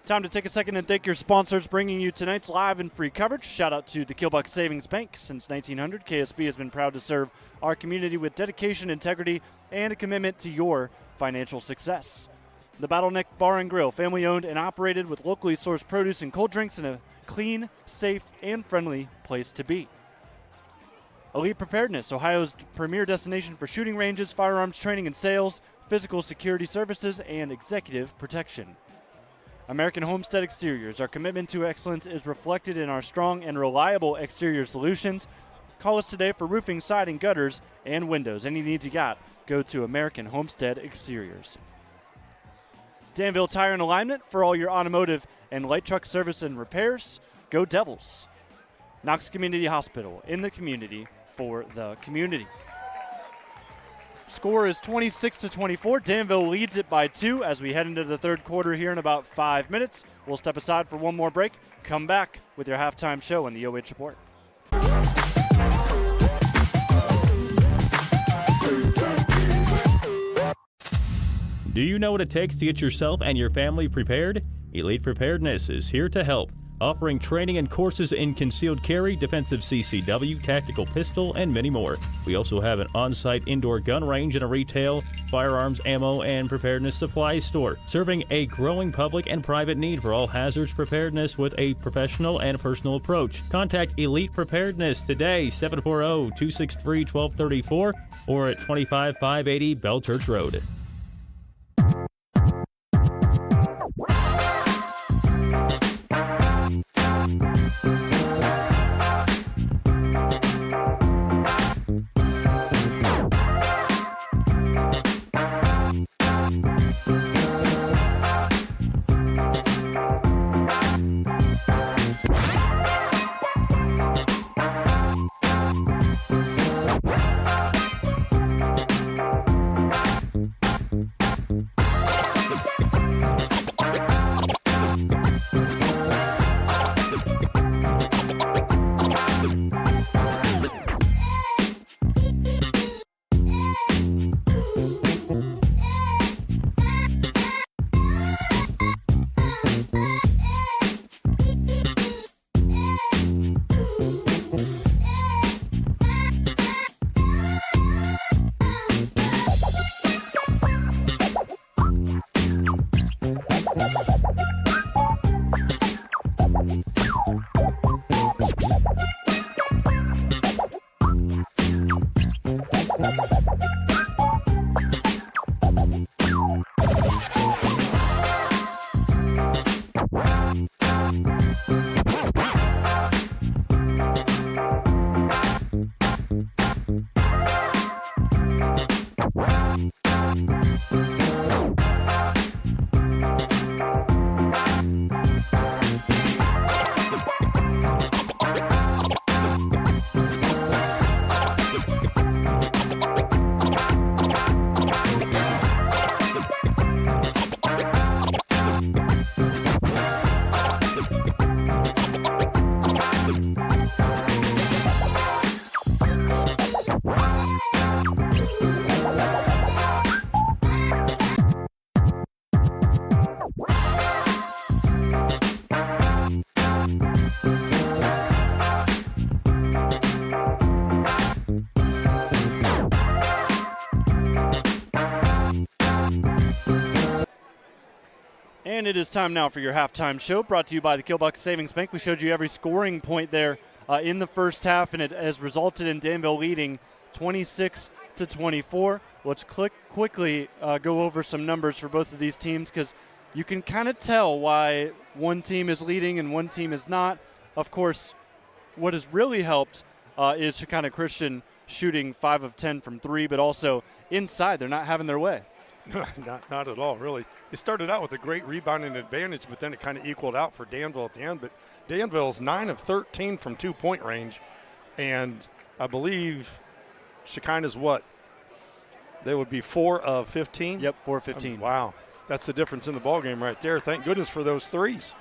A: Time to take a second and thank your sponsors bringing you tonight's live and free coverage. Shout out to the Killbuck Savings Bank. Since 1900, KSB has been proud to serve our community with dedication, integrity, and a commitment to your financial success. The Bottleneck Bar and Grill, family owned and operated with locally sourced produce and cold drinks in a clean, safe, and friendly place to be. Elite Preparedness, Ohio's premier destination for shooting ranges, firearms training and sales, physical security services, and executive protection. American Homestead Exteriors. Our commitment to excellence is reflected in our strong and reliable exterior solutions. Call us today for roofing, siding, gutters, and windows. Any needs you got, go to American Homestead Exteriors. Danville Tire and Alignment for all your automotive and light truck service and repairs. Go Devils. Knox Community Hospital, in the community, for the community. Score is 26-24. Danville leads it by 2 as we head into the third quarter here in about 5 minutes. We'll step aside for one more break. Come back with your halftime show on the OH Report.
F: Do you know what it takes to get yourself and your family prepared? Elite Preparedness is here to help, offering training and courses in concealed carry, defensive CCW, tactical pistol, and many more. We also have an on-site indoor gun range and a retail, firearms, ammo, and preparedness supply store, serving a growing public and private need for all hazards preparedness with a professional and personal approach. Contact Elite Preparedness today, 740-263-1234, or at 25580 Bell Church Road.
A: And it is time now for your halftime show, brought to you by the Killbuck Savings Bank. We showed you every scoring point there in the first half, and it has resulted in Danville leading 26-24. Let's quickly go over some numbers for both of these teams, because you can kind of tell why one team is leading and one team is not. Of course, what has really helped is Shekinah Christian shooting 5 of 10 from 3, but also inside, they're not having their way.
E: Not at all, really. It started out with a great rebounding advantage, but then it kind of equaled out for Danville at the end. But Danville's 9 of 13 from 2-point range, and I believe Shekinah's what? They would be 4 of 15?
A: Yep, 4 of 15.
E: Wow. That's the difference in the ballgame right there. Thank goodness for those threes.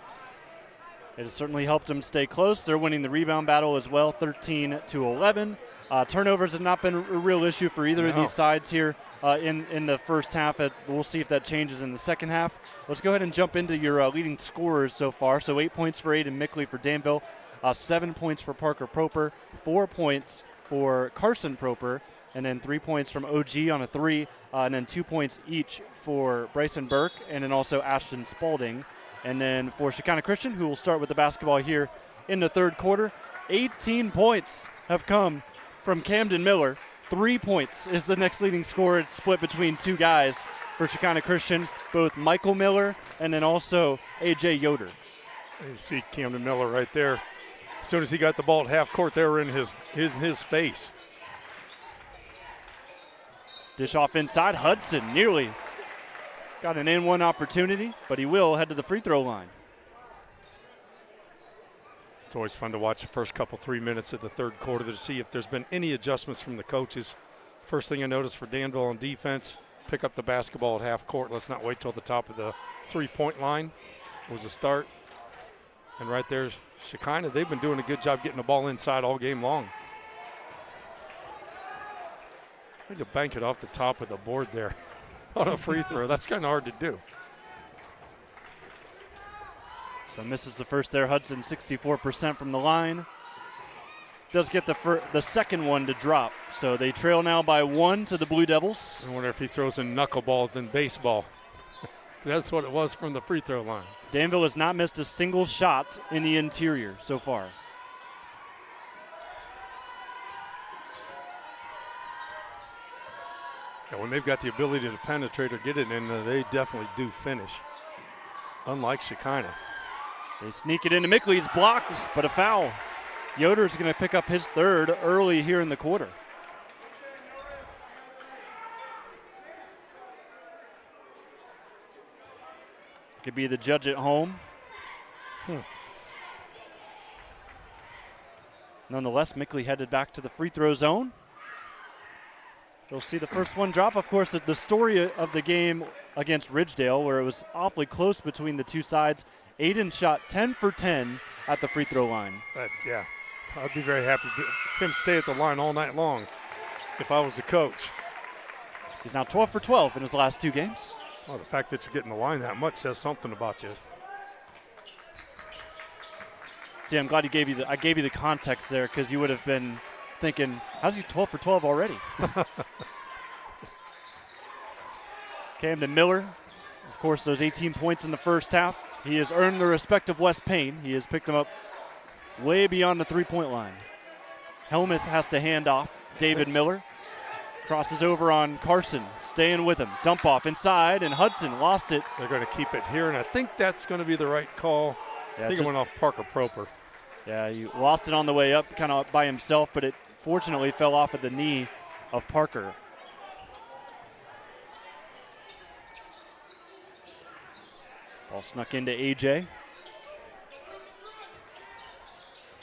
A: It has certainly helped them stay close. They're winning the rebound battle as well, 13-11. Turnovers have not been a real issue for either of these sides here in the first half. We'll see if that changes in the second half. Let's go ahead and jump into your leading scorers so far. So 8 points for Aiden Mickley for Danville, 7 points for Parker Proper, 4 points for Carson Proper, and then 3 points from OG on a 3, and then 2 points each for Bryson Burke, and then also Ashton Spalding. And then for Shekinah Christian, who will start with the basketball here in the third quarter, 18 points have come from Camden Miller. 3 points is the next leading scorer. It's split between 2 guys for Shekinah Christian, both Michael Miller and then also A.J. Yoder.
E: You see Camden Miller right there. As soon as he got the ball at half court, they were in his face.
A: Dish off inside. Hudson nearly got an in-one opportunity, but he will head to the free throw line.
E: It's always fun to watch the first 3 minutes of the third quarter to see if there's been any adjustments from the coaches. First thing I noticed for Danville on defense, pick up the basketball at half court. Let's not wait till the top of the three-point line was a start. And right there's Shekinah. They've been doing a good job getting the ball inside all game long. I need to bank it off the top of the board there on a free throw. That's kind of hard to do.
A: So misses the first there. Hudson 64% from the line. Does get the second one to drop. So they trail now by 1 to the Blue Devils.
E: I wonder if he throws in knuckleball than baseball. That's what it was from the free throw line.
A: Danville has not missed a single shot in the interior so far.
E: Yeah, when they've got the ability to penetrate or get it in, they definitely do finish. Unlike Shekinah.
A: They sneak it into Mickley. It's blocked, but a foul. Yoder's going to pick up his third early here in the quarter. Could be the judge at home. Nonetheless, Mickley headed back to the free throw zone. You'll see the first one drop. Of course, the story of the game against Ridgedale, where it was awfully close between the two sides. Aiden shot 10 for 10 at the free throw line.
E: Yeah, I'd be very happy to him stay at the line all night long if I was the coach.
A: He's now 12 for 12 in his last 2 games.
E: Well, the fact that you're getting the line that much says something about you.
A: See, I'm glad I gave you the context there, because you would have been thinking, how's he 12 for 12 already? Camden Miller, of course, those 18 points in the first half. He has earned the respect of West Payne. He has picked him up way beyond the three-point line. Helmuth has to hand off David Miller. Crosses over on Carson, staying with him. Dump off inside, and Hudson lost it.
E: They're going to keep it here, and I think that's going to be the right call.
A: Yeah,
E: I think it went off Parker Proper.
A: Yeah, he lost it on the way up, kind of by himself, but it fortunately fell off at the knee of Parker. Ball snuck into AJ.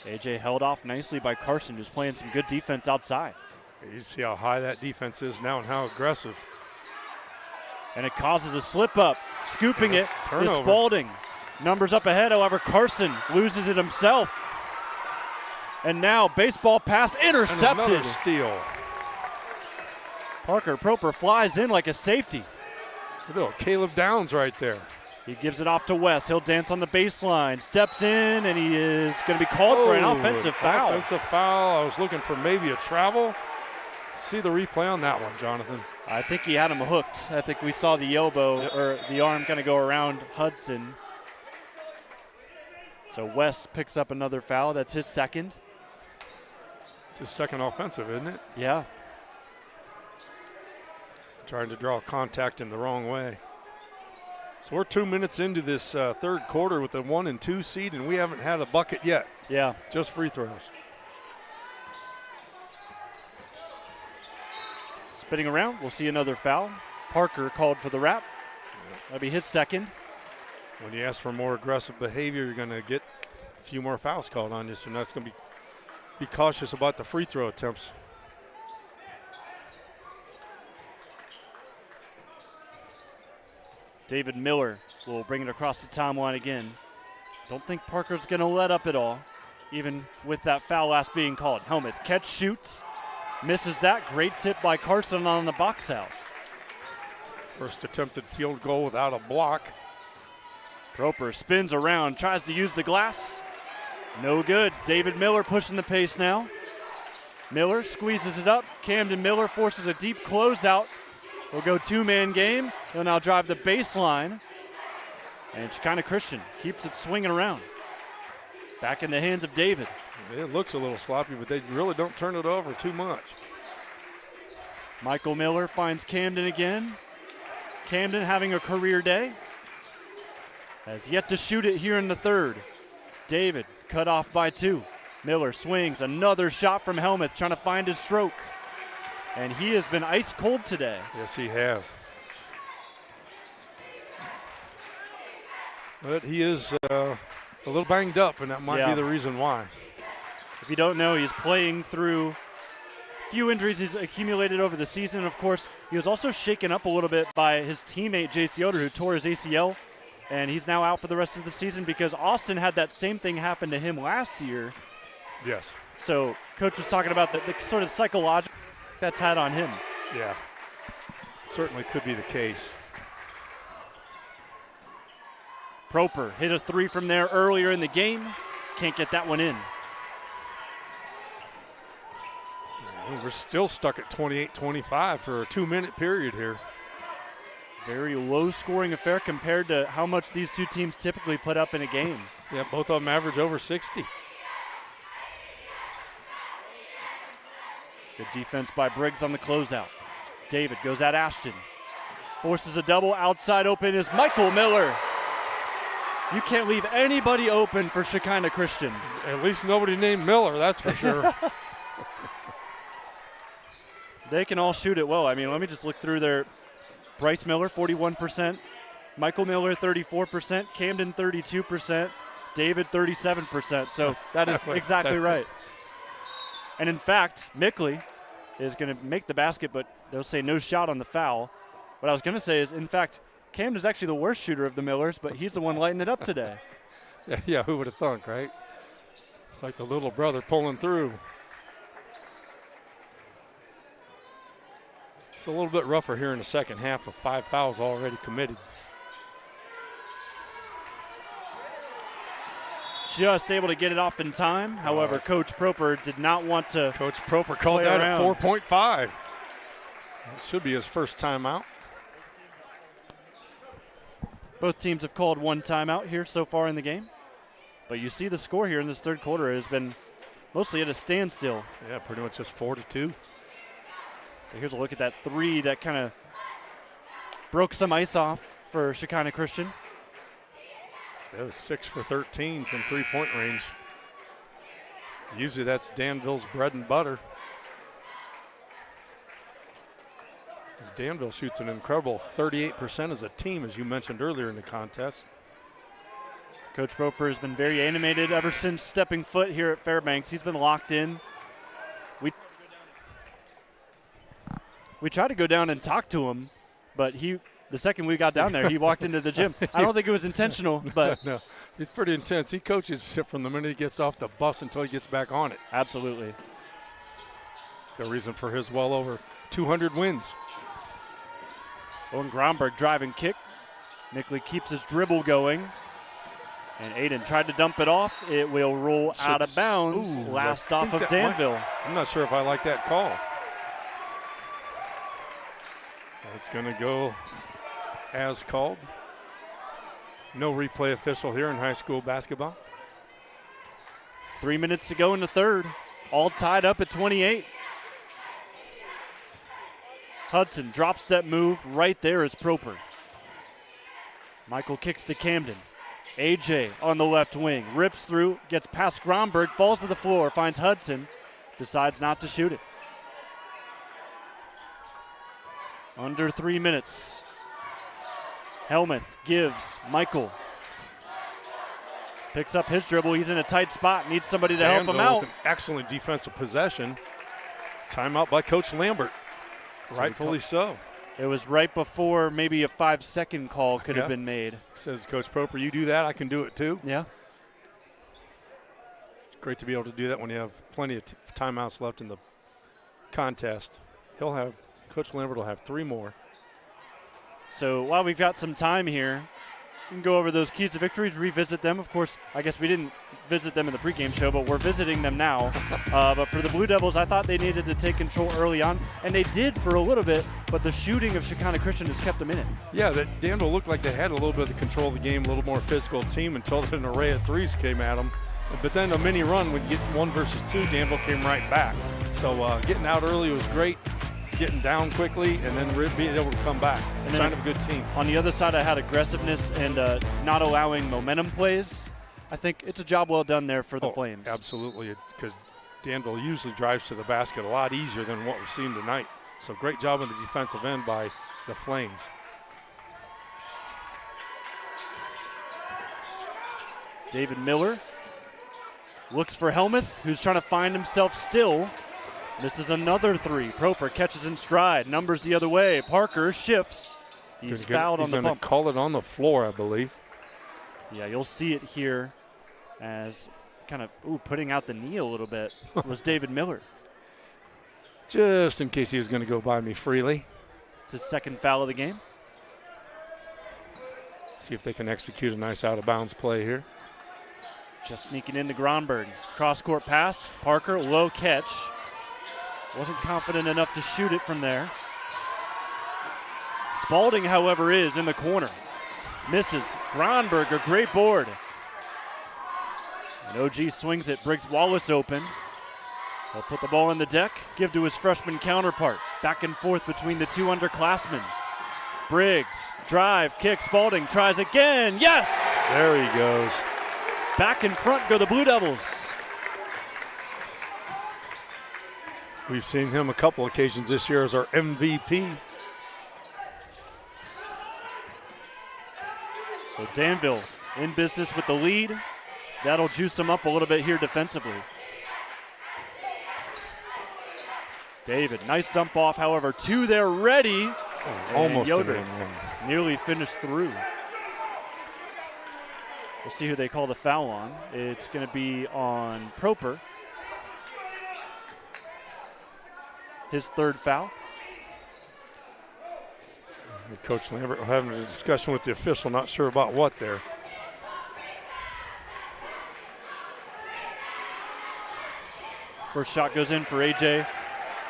A: AJ held off nicely by Carson, who's playing some good defense outside.
E: You see how high that defense is now and how aggressive.
A: And it causes a slip up. Scooping it is
E: turnover.
A: Spalding. Numbers up ahead, however, Carson loses it himself. And now baseball pass intercepted.
E: And another steal.
A: Parker Proper flies in like a safety.
E: Little Caleb Downs right there.
A: He gives it off to West. He'll dance on the baseline, steps in, and he is going to be called for an offensive foul.
E: Offensive foul. I was looking for maybe a travel. See the replay on that one, Jonathan.
A: I think he had him hooked. I think we saw the elbow or the arm kind of go around Hudson. So West picks up another foul. That's his second.
E: It's his second offensive, isn't it?
A: Yeah.
E: Trying to draw contact in the wrong way. So we're 2 minutes into this third quarter with a 1 and 2 seed, and we haven't had a bucket yet.
A: Yeah.
E: Just free throws.
A: Spinning around, we'll see another foul. Parker called for the wrap. That'll be his second.
E: When you ask for more aggressive behavior, you're going to get a few more fouls called on you, so that's going to be cautious about the free throw attempts.
A: David Miller will bring it across the timeline again. Don't think Parker's going to let up at all, even with that foul last being called. Helmuth catch, shoots, misses that. Great tip by Carson on the box out.
E: First attempted field goal without a block.
A: Proper spins around, tries to use the glass. No good. David Miller pushing the pace now. Miller squeezes it up. Camden Miller forces a deep closeout. We'll go two-man game. He'll now drive the baseline. And Shekinah Christian keeps it swinging around. Back in the hands of David.
E: It looks a little sloppy, but they really don't turn it over too much.
A: Michael Miller finds Camden again. Camden having a career day. Has yet to shoot it here in the third. David cut off by 2. Miller swings. Another shot from Helmuth trying to find his stroke. And he has been ice cold today.
E: Yes, he has. But he is a little banged up, and that might be the reason why.
A: If you don't know, he's playing through a few injuries he's accumulated over the season. Of course, he was also shaken up a little bit by his teammate, J.C. Yoder, who tore his ACL. And he's now out for the rest of the season because Austin had that same thing happen to him last year.
E: Yes.
A: So Coach was talking about the sort of psychological that's had on him.
E: Yeah, certainly could be the case.
A: Proper hit a 3 from there earlier in the game. Can't get that one in.
E: We're still stuck at 28-25 for a 2-minute period here.
A: Very low-scoring affair compared to how much these two teams typically put up in a game.
E: Yeah, both of them average over 60.
A: Good defense by Briggs on the closeout. David goes at Ashton. Forces a double. Outside open is Michael Miller. You can't leave anybody open for Shekinah Christian.
E: At least nobody named Miller, that's for sure.
A: They can all shoot it well. I mean, let me just look through their Bryce Miller, 41%. Michael Miller, 34%. Camden, 32%. David, 37%. So that is exactly right. And in fact, Mickley is going to make the basket, but they'll say no shot on the foul. What I was going to say is, in fact, Camden's actually the worst shooter of the Millers, but he's the one lighting it up today.
E: Yeah, who would have thunk, right? It's like the little brother pulling through. It's a little bit rougher here in the second half with 5 fouls already committed.
A: Just able to get it off in time. However, Coach Proper did not want to.
E: Coach Proper called that at 4.5. It should be his first timeout.
A: Both teams have called one timeout here so far in the game. But you see the score here in this third quarter has been mostly at a standstill.
E: Yeah, pretty much just 4-2.
A: Here's a look at that three that kind of broke some ice off for Shekinah Christian.
E: That was 6 for 13 from three-point range. Usually that's Danville's bread and butter. As Danville shoots an incredible 38% as a team, as you mentioned earlier in the contest.
A: Coach Roper has been very animated ever since stepping foot here at Fairbanks. He's been locked in. We tried to go down and talk to him, but the second we got down there, he walked into the gym. I don't think it was intentional, but
E: no, he's pretty intense. He coaches from the minute he gets off the bus until he gets back on it.
A: Absolutely.
E: The reason for his well over 200 wins.
A: Owen Gromberg driving kick. Nickley keeps his dribble going. And Aiden tried to dump it off. It will roll out of bounds. Last off of Danville.
E: I'm not sure if I like that call. It's going to go as called. No replay official here in high school basketball.
A: 3 minutes to go in the third. All tied up at 28. Hudson, drop step move. Right there is Proper. Michael kicks to Camden. AJ on the left wing. Rips through, gets past Gromberg, falls to the floor, finds Hudson, decides not to shoot it. Under 3 minutes. Helmuth gives Michael. Picks up his dribble. He's in a tight spot. Needs somebody to help him out.
E: With an excellent defensive possession. Timeout by Coach Lambert. Rightfully so.
A: It was right before maybe a 5-second call could have been made.
E: Says Coach Proper, you do that, I can do it too.
A: Yeah.
E: It's great to be able to do that when you have plenty of timeouts left in the contest. Coach Lambert will have 3 more.
A: So while we've got some time here, we can go over those keys to victories, revisit them. Of course, I guess we didn't visit them in the pregame show, but we're visiting them now. But for the Blue Devils, I thought they needed to take control early on, and they did for a little bit, but the shooting of Shekinah Christian has kept them in it. Yeah,
E: that Danville looked like they had a little bit of the control of the game, a little more physical team until an array of threes came at them. But then a mini run would get 1 versus 2, Danville came right back. So getting out early was great. Getting down quickly and then being able to come back. And sign of a good team.
A: On the other side, I had aggressiveness and not allowing momentum plays. I think it's a job well done there for the Flames.
E: Absolutely, because Danville usually drives to the basket a lot easier than what we've seen tonight. So great job on the defensive end by the Flames.
A: David Miller looks for Helmuth, who's trying to find himself still. This is another 3. Proper catches in stride. Numbers the other way. Parker shifts. He's fouled on the bump.
E: He's going to call it on the floor, I believe.
A: Yeah, you'll see it here as kind of putting out the knee a little bit was David Miller.
E: Just in case he was going to go by me freely.
A: It's his 2nd foul of the game.
E: See if they can execute a nice out-of-bounds play here.
A: Just sneaking into Gromberg. Cross-court pass. Parker, low catch. Wasn't confident enough to shoot it from there. Spalding, however, is in the corner. Misses. Gromberg, a great board. And OG swings it. Briggs Wallace open. He'll put the ball in the deck, give to his freshman counterpart. Back and forth between the 2 underclassmen. Briggs, drive, kick. Spalding tries again. Yes!
E: There he goes.
A: Back in front go the Blue Devils.
E: We've seen him a couple occasions this year as our MVP.
A: So Danville in business with the lead. That'll juice them up a little bit here defensively. David, nice dump off, however, 2 there ready.
E: Almost
A: Yoder nearly finished through. We'll see who they call the foul on. It's going to be on Proper. His 3rd foul.
E: Coach Lambert having a discussion with the official, not sure about what there.
A: First shot goes in for AJ,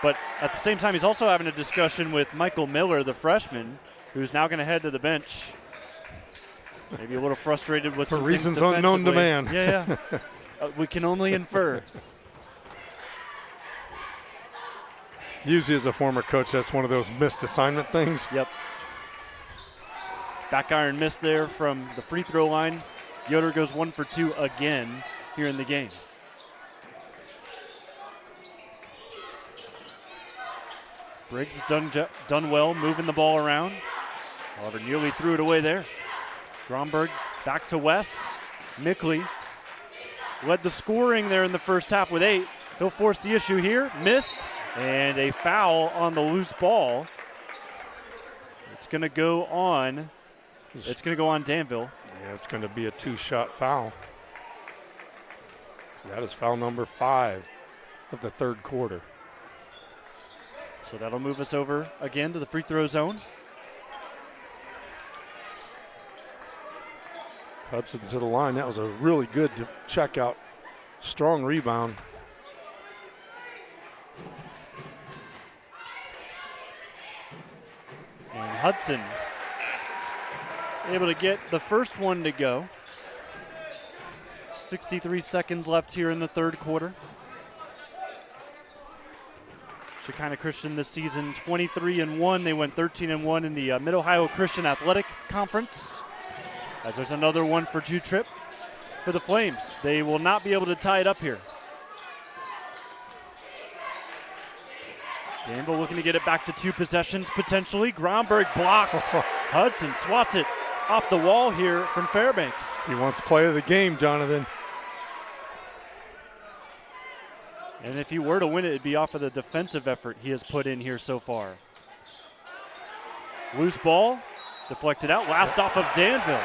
A: but at the same time, he's also having a discussion with Michael Miller, the freshman, who's now going to head to the bench. Maybe a little frustrated with
E: for
A: some
E: reasons unknown to man.
A: Yeah. We can only infer.
E: Usually as a former coach, that's one of those missed assignment things.
A: Yep. Back iron miss there from the free throw line. Yoder goes 1 for 2 again here in the game. Briggs has done well moving the ball around. However, nearly threw it away there. Gromberg back to Wes. Mickley led the scoring there in the first half with 8. He'll force the issue here. Missed. And a foul on the loose ball. It's going to go on. It's going to go on Danville.
E: Yeah, it's going to be a 2-shot foul. So that is foul number 5 of the third quarter.
A: So that'll move us over again to the free throw zone.
E: Hudson to the line. That was a really good check out. Strong rebound.
A: And Hudson able to get the first one to go. 63 seconds left here in the third quarter. Shekinah Christian this season 23-1. They went 13-1 in the Mid-Ohio Christian Athletic Conference. As there's another 1 for 2 trip for the Flames. They will not be able to tie it up here. Danville looking to get it back to 2 possessions potentially. Gromberg blocked. Hudson swats it off the wall here from Fairbanks.
E: He wants play of the game, Jonathan.
A: And if he were to win it, it'd be off of the defensive effort he has put in here so far. Loose ball, deflected out, last off of Danville.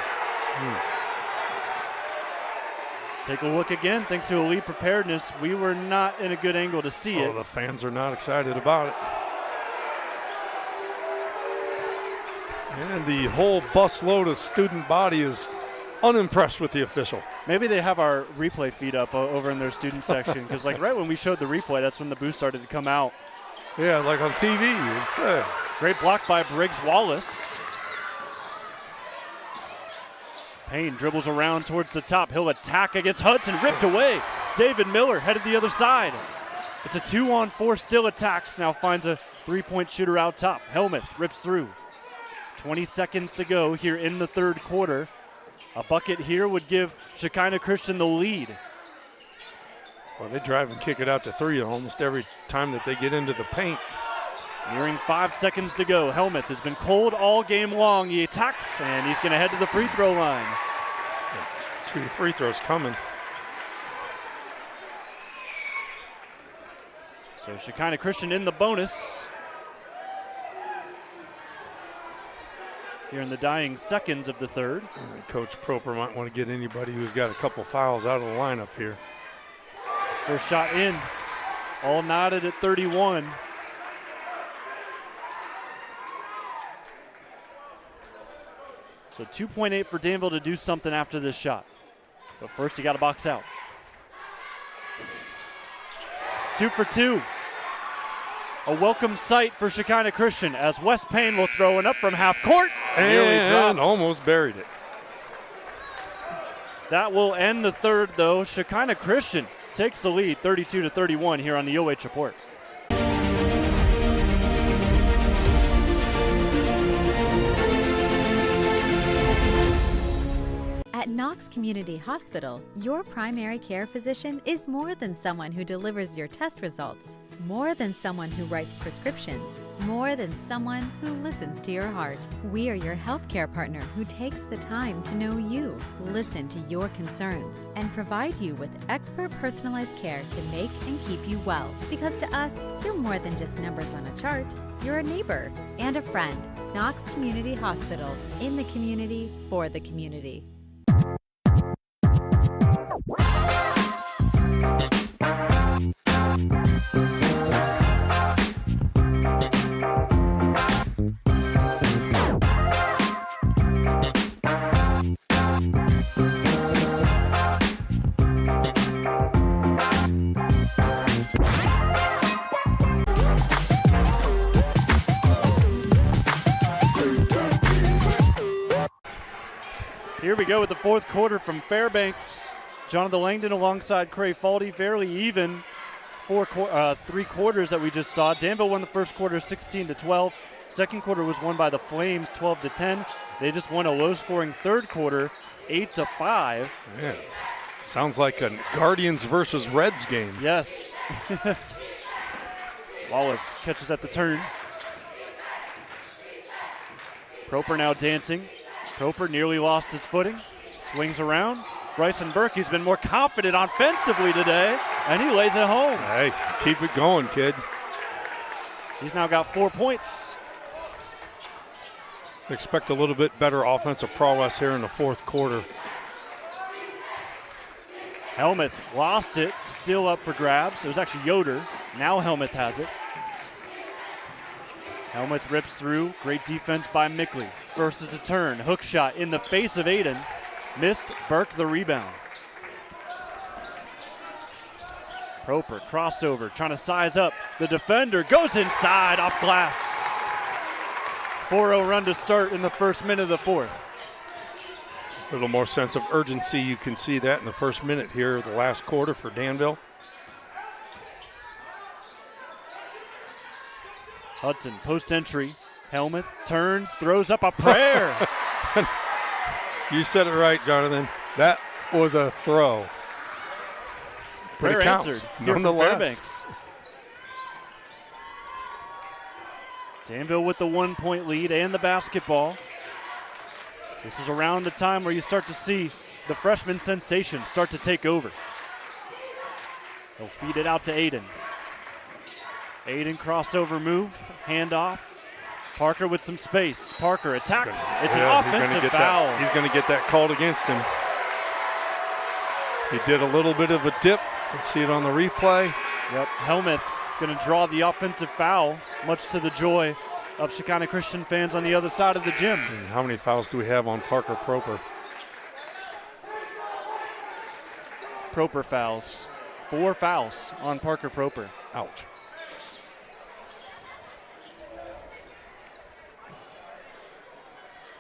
A: Take a look again. Thanks to Elite Preparedness, we were not in a good angle to see it.
E: The fans are not excited about it. And the whole busload of student body is unimpressed with the official.
A: Maybe they have our replay feed up over in their student section, because like right when we showed the replay, that's when the booth started to come out.
E: Yeah, like on TV.
A: Great block by Briggs Wallace. Payne dribbles around towards the top. He'll attack against Hudson, ripped away. David Miller headed the other side. It's a 2-on-4 still attacks. Now finds a 3-point shooter out top. Helmuth rips through. 20 seconds to go here in the third quarter. A bucket here would give Shekinah Christian the lead.
E: Well, they drive and kick it out to 3 almost every time that they get into the paint.
A: Nearing 5 seconds to go. Helmuth has been cold all game long. He attacks, and he's going to head to the free throw line.
E: 2 free throws coming.
A: So Shekinah Christian in the bonus. Here in the dying seconds of the third.
E: Coach Proper might want to get anybody who's got a couple fouls out of the lineup here.
A: First shot in. All knotted at 31. So 2.8 for Danville to do something after this shot. But first, you got to box out. 2 for 2. A welcome sight for Shekinah Christian as Wes Payne will throw it up from half court.
E: And almost buried it.
A: That will end the third, though. Shekinah Christian takes the lead 32-31 here on the OH Report.
C: At Knox Community Hospital, your primary care physician is more than someone who delivers your test results, more than someone who writes prescriptions, more than someone who listens to your heart. We are your healthcare partner who takes the time to know you, listen to your concerns, and provide you with expert personalized care to make and keep you well. Because to us, you're more than just numbers on a chart. You're a neighbor and a friend. Knox Community Hospital, in the community, for the community.
A: Here we go with the fourth quarter from Fairbanks. Jonathan Langdon alongside Cray Faldy, fairly even. three quarters that we just saw. Danville won the first quarter 16-12. Second quarter was won by the Flames 12-10. They just won a low-scoring third quarter 8-5.
E: Yeah, sounds like a Guardians versus Reds game.
A: Yes. Wallace catches at the turn. Proper now dancing. Proper nearly lost his footing. Swings around. Bryson Burke, he's been more confident offensively today, and he lays it home.
E: Hey, keep it going, kid.
A: He's now got 4 points.
E: Expect a little bit better offensive prowess here in the fourth quarter.
A: Helmuth lost it, still up for grabs. It was actually Yoder. Now Helmuth has it. Helmuth rips through. Great defense by Mickley. Versus a turn. Hook shot in the face of Aiden. Missed. Burke the rebound. Proper crossover, trying to size up. The defender goes inside off glass. 4-0 run to start in the first minute of the fourth.
E: A little more sense of urgency. You can see that in the first minute here, the last quarter for Danville.
A: Hudson, post entry. Helmuth turns, throws up a prayer.
E: You said it right, Jonathan. That was a throw. But
A: Prayer
E: it counts,
A: answered here from
E: nonetheless.
A: Fairbanks. Danville with the 1 point lead and the basketball. This is around the time where you start to see the freshman sensation start to take over. He'll feed it out to Aiden. Aiden crossover move, handoff. Parker with some space. Parker attacks. It's an offensive foul.
E: He's going to get that called against him. He did a little bit of a dip. Let's see it on the replay.
A: Yep, Helmuth going to draw the offensive foul, much to the joy of Shekinah Christian fans on the other side of the gym.
E: And how many fouls do we have on Parker Proper?
A: Proper fouls. 4 fouls on Parker Proper.
E: Ouch.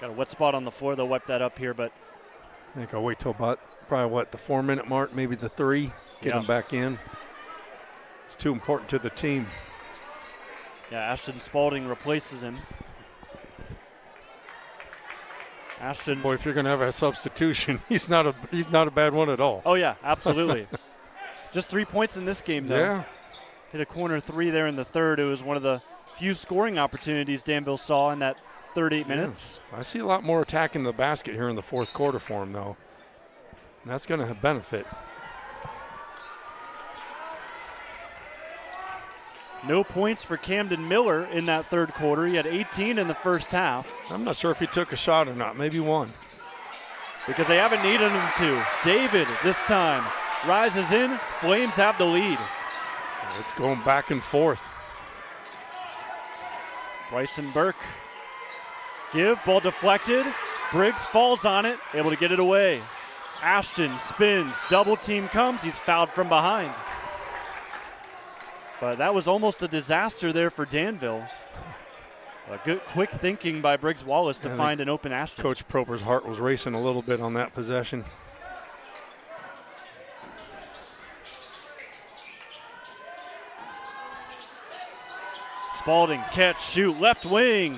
A: Got a wet spot on the floor. They'll wipe that up here, but
E: I think I'll wait till about probably the 4 minute mark, maybe the 3. Get him back in. It's too important to the team.
A: yeah, Ashton Spalding replaces him. Ashton.
E: Boy, if you're going to have a substitution, he's not a bad one at all.
A: Oh, yeah, absolutely. Just 3 points in this game, though.
E: Yeah.
A: Hit a corner 3 there in the third. It was one of the few scoring opportunities Danville saw in that 38 minutes.
E: I see a lot more attacking the basket here in the fourth quarter for him, though. And that's going to benefit.
A: No points for Camden Miller in that third quarter. He had 18 in the first half.
E: I'm not sure if he took a shot or not. Maybe one.
A: Because they haven't needed him to. David, this time, rises in. Flames have the lead.
E: It's going back and forth.
A: Bryson Burke. Give, ball deflected. Briggs falls on it, able to get it away. Ashton spins, double team comes, he's fouled from behind. But that was almost a disaster there for Danville. A good quick thinking by Briggs Wallace to find an open Ashton.
E: Coach Proper's heart was racing a little bit on that possession.
A: Spalding, catch, shoot, left wing.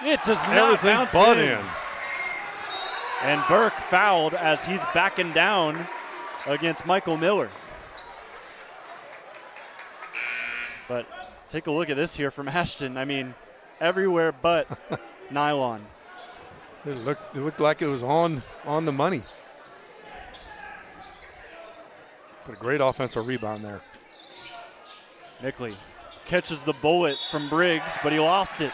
A: It does not
E: Everything
A: bounce
E: but
A: in. And Burke fouled as he's backing down against Michael Miller. But take a look at this here from Ashton. I mean, everywhere but nylon.
E: It looked like it was on the money. But a great offensive rebound there.
A: Mickley catches the bullet from Briggs, but he lost it.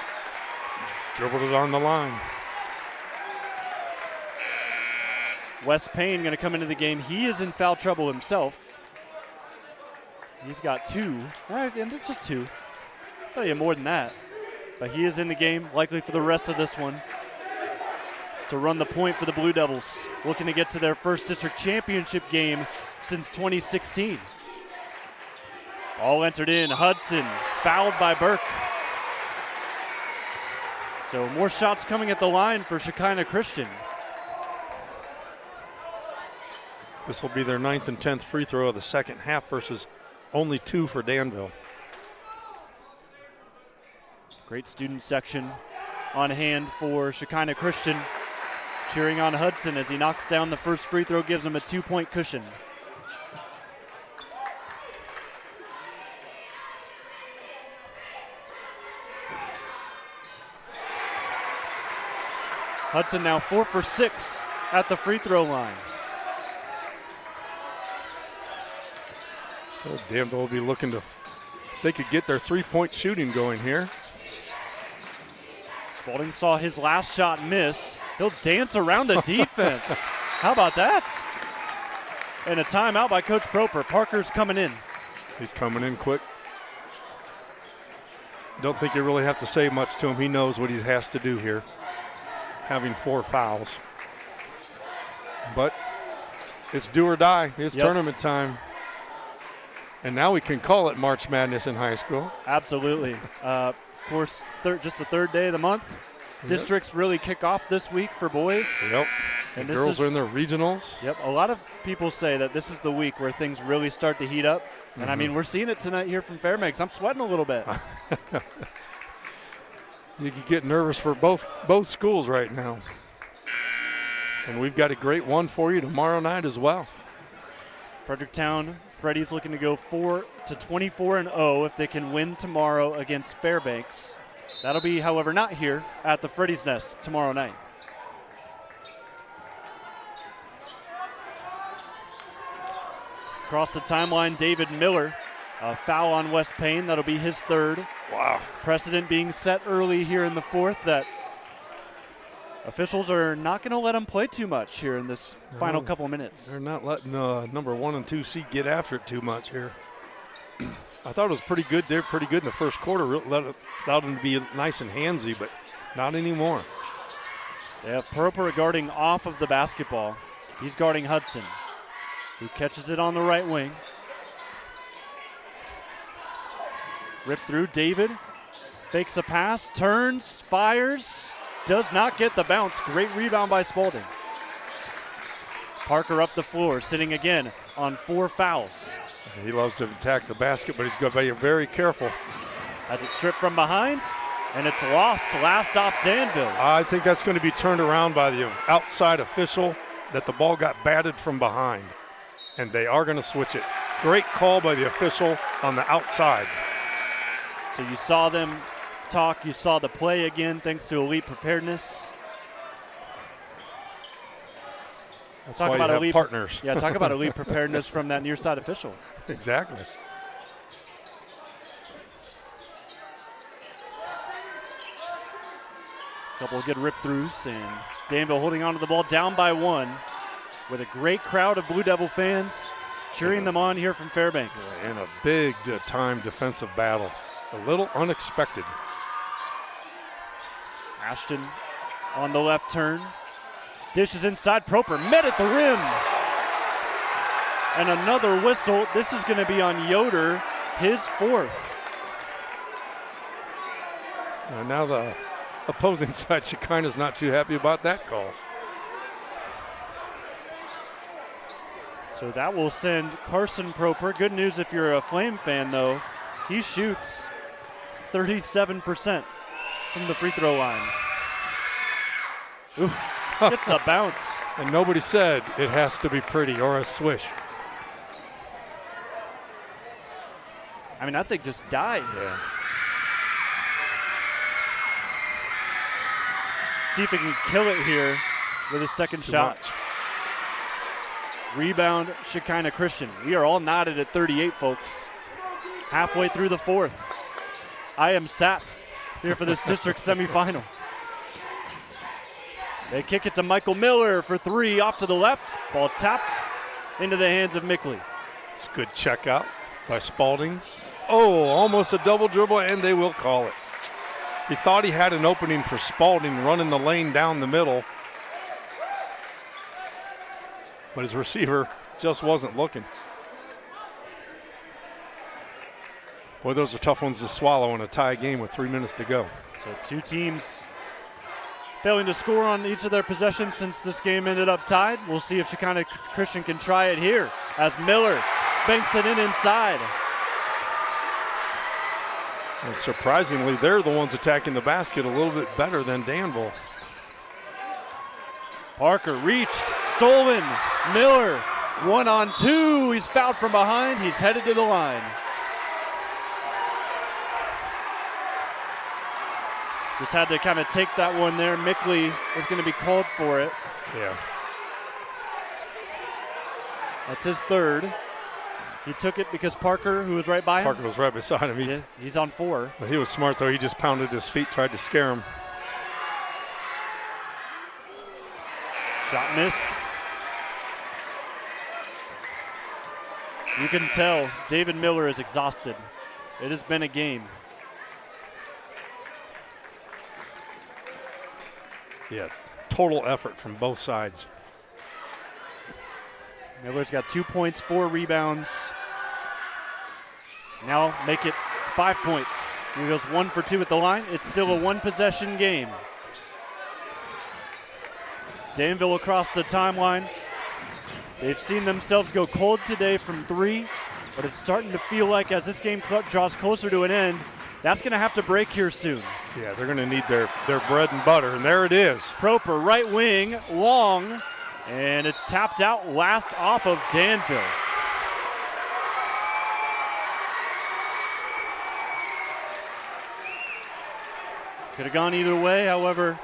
E: Dribbled it on the line.
A: Wes Payne going to come into the game. He is in foul trouble himself. He's got 2. Just 2. I thought he had more than that. But he is in the game, likely for the rest of this one, to run the point for the Blue Devils, looking to get to their first district championship game since 2016. All entered in. Hudson fouled by Burke. So more shots coming at the line for Shekinah Christian.
E: This will be their 9th and 10th free throw of the second half versus only 2 for Danville.
A: Great student section on hand for Shekinah Christian, cheering on Hudson as he knocks down the first free throw, gives him a 2-point cushion. Hudson now 4 for 6 at the free throw line.
E: Well, Danville will be looking to, they could get their 3-point shooting going here.
A: Spalding saw his last shot miss. He'll dance around the defense. How about that? And a timeout by Coach Proper. Parker's coming in.
E: He's coming in quick. Don't think you really have to say much to him. He knows what he has to do here, having 4 fouls. But it's do or die. It's tournament time. And now we can call it March Madness in high school.
A: Absolutely. Of course, just the third day of the month. Yep. Districts really kick off this week for boys.
E: Yep.
A: And
E: the girls are in their regionals.
A: Yep. A lot of people say that this is the week where things really start to heat up. And I mean, we're seeing it tonight here from Fairbanks. I'm sweating a little bit.
E: You can get nervous for both schools right now. And we've got a great one for you tomorrow night as well.
A: Fredericktown, Freddie's looking to go 4-24-0 if they can win tomorrow against Fairbanks. That'll be, however, not here at the Freddy's Nest tomorrow night. Across the timeline, David Miller. A foul on West Payne. That'll be his third.
E: Wow.
A: Precedent being set early here in the fourth that officials are not going to let him play too much here in this final couple minutes.
E: They're not letting number 1 and 2 seed get after it too much here. I thought it was pretty good. They're pretty good in the first quarter. Allowed them to be nice and handsy, but not anymore.
A: They have Proper guarding off of the basketball. He's guarding Hudson, who catches it on the right wing. Ripped through, David fakes a pass, turns, fires, does not get the bounce. Great rebound by Spalding. Parker up the floor, sitting again on 4 fouls.
E: He loves to attack the basket, but he's got to be very careful.
A: Has it stripped from behind, and it's lost. Last off Danville.
E: I think that's going to be turned around by the outside official, that the ball got batted from behind, and they are going to switch it. Great call by the official on the outside.
A: So you saw them talk, you saw the play again, thanks to elite preparedness.
E: That's why you have partners.
A: Yeah, talk about elite preparedness from that near side official.
E: Exactly.
A: Couple of good rip-throughs, and Danville holding on to the ball down by 1 with a great crowd of Blue Devil fans cheering them on here from Fairbanks.
E: Yeah, and a big time defensive battle. A little unexpected.
A: Ashton on the left turn. Dishes inside, Proper met at the rim. And another whistle. This is going to be on Yoder, his 4th.
E: And now the opposing side, Shekinah's not too happy about that call.
A: So that will send Carson Proper. Good news if you're a Flame fan, though. He shoots 37% from the free throw line. Ooh, gets a bounce.
E: And nobody said it has to be pretty or a swish.
A: I mean, that thing just died.
E: Yeah.
A: See if he can kill it here with his second shot.
E: Much.
A: Rebound, Shekinah Christian. We are all knotted at 38, folks. Halfway through the 4th. I am sat here for this district semifinal. They kick it to Michael Miller for 3 off to the left. Ball tapped into the hands of Mickley.
E: It's a good check out by Spalding. Oh, almost a double dribble, and they will call it. He thought he had an opening for Spalding running the lane down the middle, but his receiver just wasn't looking. Boy, those are tough ones to swallow in a tie game with 3 minutes to go.
A: So 2 teams failing to score on each of their possessions since this game ended up tied. We'll see if Shekinah Christian can try it here as Miller banks it in inside.
E: And surprisingly, they're the ones attacking the basket a little bit better than Danville.
A: Parker reached, stolen. Miller, 1-on-2. He's fouled from behind. He's headed to the line. Just had to kind of take that one there. Mickley was going to be called for it.
E: Yeah.
A: That's his third. He took it because Parker, who was right by him.
E: Parker was right beside him.
A: He's on 4.
E: But he was smart, though. He just pounded his feet, tried to scare him.
A: Shot missed. You can tell David Miller is exhausted. It has been a game.
E: Yeah, total effort from both sides.
A: Miller's got 2 points, 4 rebounds. Now make it 5 points. He goes 1 for 2 at the line. It's still a 1-possession game. Danville across the timeline. They've seen themselves go cold today from 3, but it's starting to feel like as this game draws closer to an end, that's going to have to break here soon.
E: Yeah, they're going to need their bread and butter, and there it is.
A: Proper right wing, long, and it's tapped out last off of Danville. Could have gone either way, however,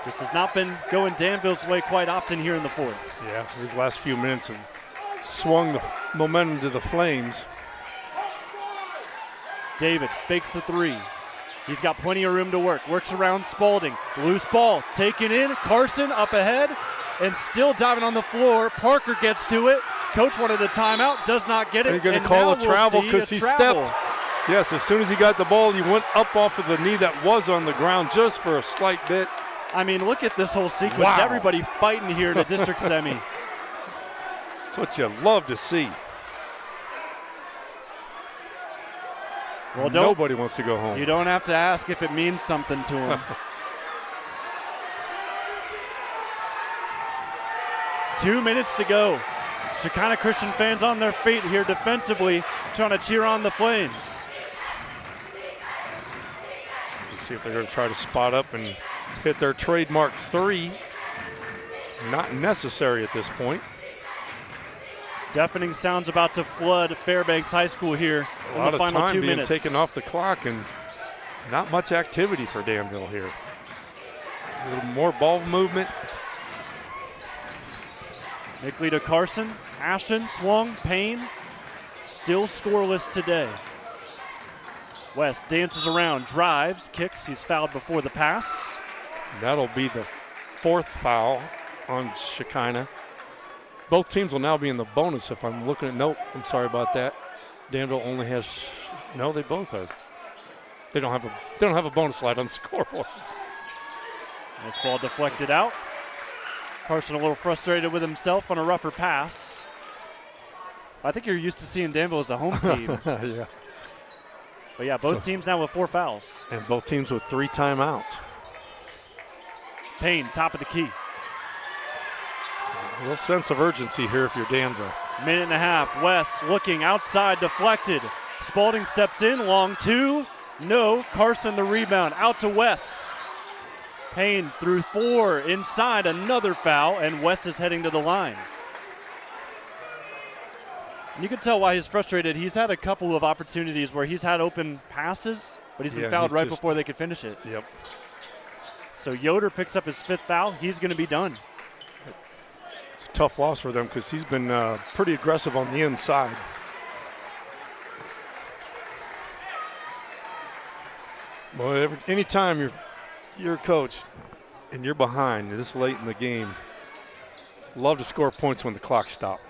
A: this has not been going Danville's way quite often here in the 4th.
E: Yeah, these last few minutes have swung the momentum to the Flames.
A: David fakes the 3. He's got plenty of room to work. Works around Spalding. Loose ball taken in. Carson up ahead and still diving on the floor. Parker gets to it. Coach wanted a timeout. Does not get it.
E: They're going to call a travel because he
A: travel.
E: stepped. Yes, as soon as he got the ball, he went up off of the knee that was on the ground just for a slight bit.
A: I mean, look at this whole sequence.
E: Wow.
A: Everybody fighting here in the district semi.
E: That's what you love to see.
A: Well,
E: nobody wants to go home.
A: You don't have to ask if it means something to him. 2 minutes to go. Shekinah Christian fans on their feet here defensively, trying to cheer on the Flames.
E: Let's see if they're going to try to spot up and hit their trademark 3. Not necessary at this point.
A: Deafening sounds about to flood Fairbanks High School here in the final 2 minutes.
E: A lot of time being taken off the clock and not much activity for Danville here. A little more ball movement.
A: Mickley to Carson. Ashton swung. Payne still scoreless today. West dances around, drives, kicks. He's fouled before the pass.
E: That'll be the 4th foul on Shekinah. Both teams will now be in the bonus if I'm looking at, nope, I'm sorry about that. Danville only has, no, they both are. They don't have a bonus slide on the scoreboard.
A: This ball deflected out. Carson a little frustrated with himself on a rougher pass. I think you're used to seeing Danville as a home team.
E: Yeah.
A: But yeah, both teams now with 4 fouls.
E: And both teams with 3 timeouts.
A: Payne, top of the key.
E: A little sense of urgency here if you're Danville.
A: Minute and a half. West looking outside, deflected. Spalding steps in, long 2. No. Carson the rebound, out to West. Payne through 4, inside, another foul, and West is heading to the line. And you can tell why he's frustrated. He's had a couple of opportunities where he's had open passes, but he's been fouled right before they could finish it.
E: Yep.
A: So Yoder picks up his 5th foul. He's going to be done.
E: It's a tough loss for them because he's been pretty aggressive on the inside. Well, anytime you're a coach and you're behind this late in the game, love to score points when the clock stops.